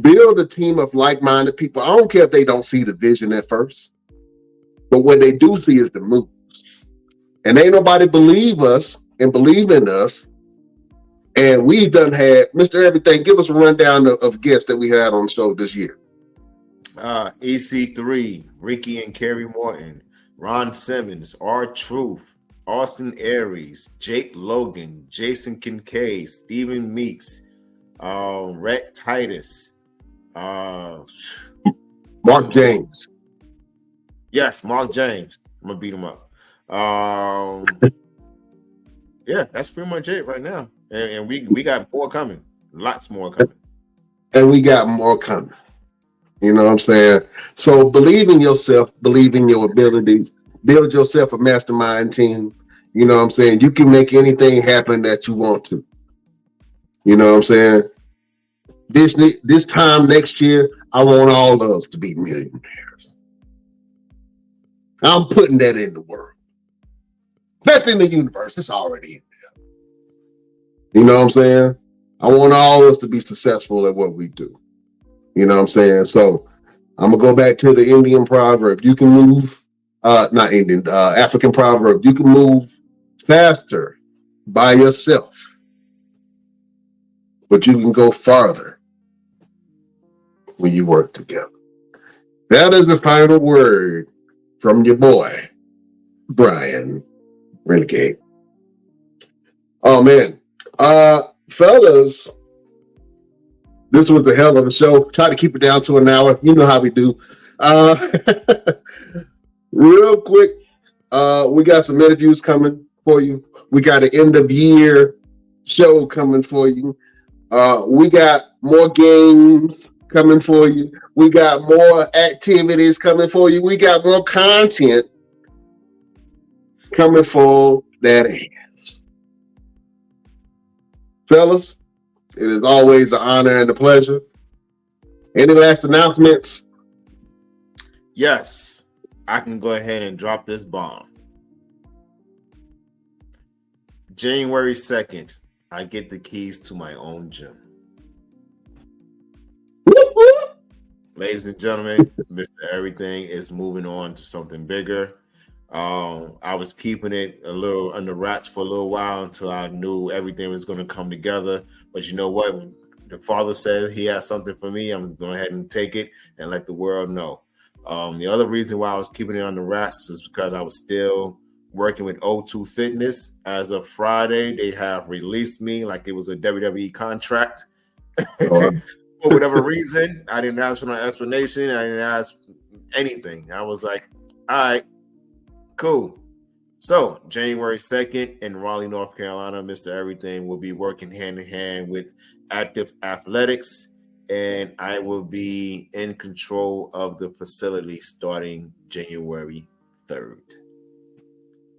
Build a team of like-minded people. I don't care if they don't see the vision at first, but what they do see is the move. And ain't nobody believe us and believe in us. And we done had Mr. Everything. Give us a rundown of guests that we had on the show this year. EC3, Ricky and Kerry Morton, Ron Simmons, R-Truth, Austin Aries, Jake Logan, Jason Kincaid, Stephen Meeks, Rhett Titus, Mark James. Yes, Mark James. I'm gonna beat him up. Yeah, that's pretty much it right now. And we got more coming. Lots more coming. And we got more coming. You know what I'm saying? So believe in yourself, believe in your abilities, build yourself a mastermind team. You know what I'm saying? You can make anything happen that you want to. You know what I'm saying? This time next year, I want all of us to be millionaires. I'm putting that in the world. That's in the universe. It's already in there. You know what I'm saying? I want all of us to be successful at what we do. You know what I'm saying? So I'm going to go back to the Indian proverb. You can move, not Indian, African proverb. You can move faster by yourself, but you can go farther when you work together. That is the final word from your boy, Brian Renegade. Oh, man. Fellas, this was a hell of a show. Try to keep it down to an hour. You know how we do. Real quick, we got some interviews coming for you. We got an end of year show coming for you. We got more games coming for you. We got more activities coming for you. We got more content coming for that ass. Fellas, it is always an honor and a pleasure. Any last announcements? Yes, I can go ahead and drop this bomb. January 2nd, I get the keys to my own gym. Ladies and gentlemen, Mr. Everything is moving on to something bigger. I was keeping it a little under wraps for a little while until I knew everything was going to come together. But you know what? When the Father says he has something for me, I'm going ahead and take it and let the world know. The other reason why I was keeping it on the wraps is because I was still working with O2 Fitness. As of Friday, they have released me like it was a WWE contract. For whatever reason, I didn't ask for no explanation. I didn't ask anything. I was like, all right, cool. So January 2nd in Raleigh, North Carolina, Mr. Everything will be working hand in hand with Active Athletics, and I will be in control of the facility starting January 3rd.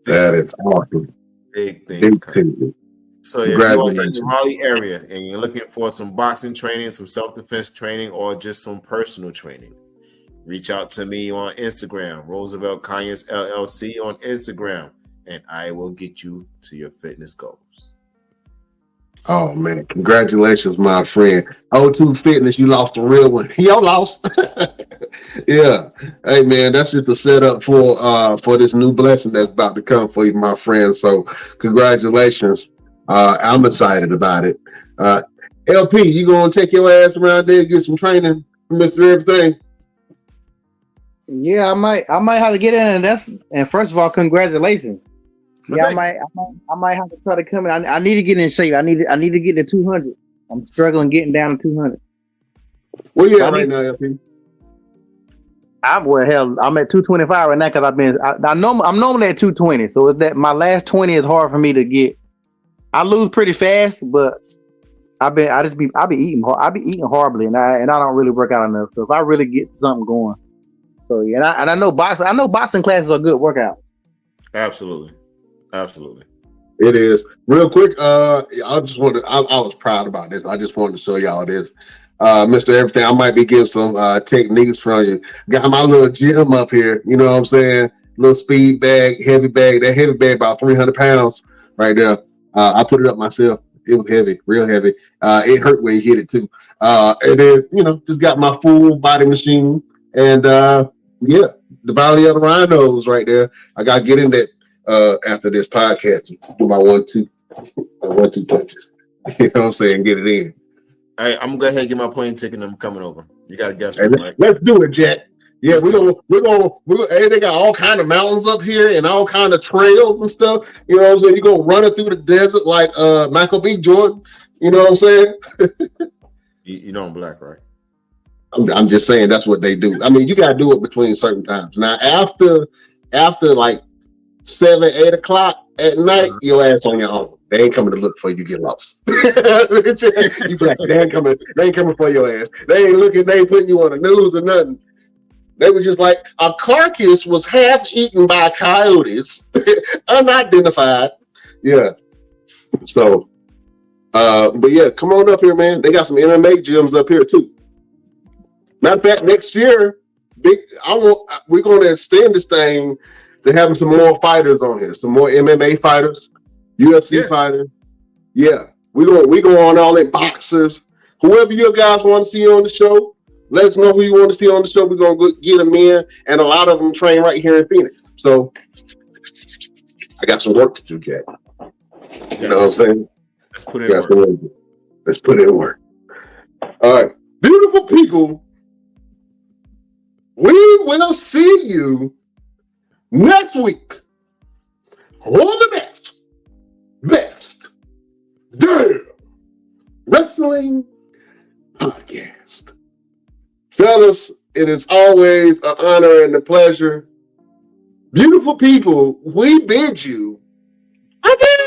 That is awesome. Big things coming. Too. So if you're in the Raleigh area and you're looking for some boxing training, some self-defense training, or just some personal training, reach out to me on Instagram, Roosevelt Conyers LLC on Instagram, and I will get you to your fitness goals. Oh, man. Congratulations, my friend. O2 Fitness, you lost a real one. Yo, lost. Yeah. Hey, man, that's just a setup for this new blessing that's about to come for you, my friend. So congratulations. I'm excited about it. LP, you going to take your ass around there and get some training from Mr. Everything? Yeah, I might have to get in, and first of all, congratulations. Yeah, I might have to try to come in. I need to get in shape. I need to get to 200. I'm struggling getting down to 200. Where you at right now, LP? I'm at 225 right now because I'm normally at 220. So it's that my last 20 is hard for me to get. I lose pretty fast, but I be eating horribly, and I don't really work out enough. So if I really get something going, so yeah, and I know boxing classes are good workouts. Absolutely. It is. Real quick, I was proud about this. I just wanted to show y'all this. Mr. Everything, I might be getting some techniques from you. Got my little gym up here, you know what I'm saying? Little speed bag, heavy bag. That heavy bag about 300 pounds right there. I put it up myself. It was heavy, real heavy. It hurt when he hit it too. And then, just got my full body machine. And yeah, the Valley of the Rhinos right there. I got to get in that after this podcast. Do my 1-2 punches. You know what I'm saying? Get it in. Hey, I'm gonna go ahead and get my plane ticket and I'm coming over. You got to guess. Hey, let's do it, Jack. Yeah, we're gonna. Hey, they got all kind of mountains up here and all kind of trails and stuff. You know what I'm saying? You're gonna run it through the desert like Michael B. Jordan. You know what I'm saying? You know I'm black, right? I'm just saying that's what they do. I mean, you gotta do it between certain times. Now, after like 7, 8 o'clock at night, your ass on your own. They ain't coming to look for you. Get lost. You black. They ain't coming for your ass. They ain't looking. They ain't putting you on the news or nothing. They were just like, a carcass was half eaten by coyotes, unidentified. Yeah. So, but yeah, come on up here, man. They got some MMA gyms up here too. Matter of fact, next year, we're going to extend this thing to having some more fighters on here, some more MMA fighters, UFC fighters. Yeah, we go on all in boxers. Whoever you guys want to see on the show, let us know who you want to see on the show. We're going to get them in, and a lot of them train right here in Phoenix. So I got some work to do, Jack. You know what I'm saying? Let's put it in work. Let's put it in work. All right. Beautiful people, we will see you next week on the best damn wrestling podcast. Fellas, it is always an honor and a pleasure. Beautiful people, we bid you adieu.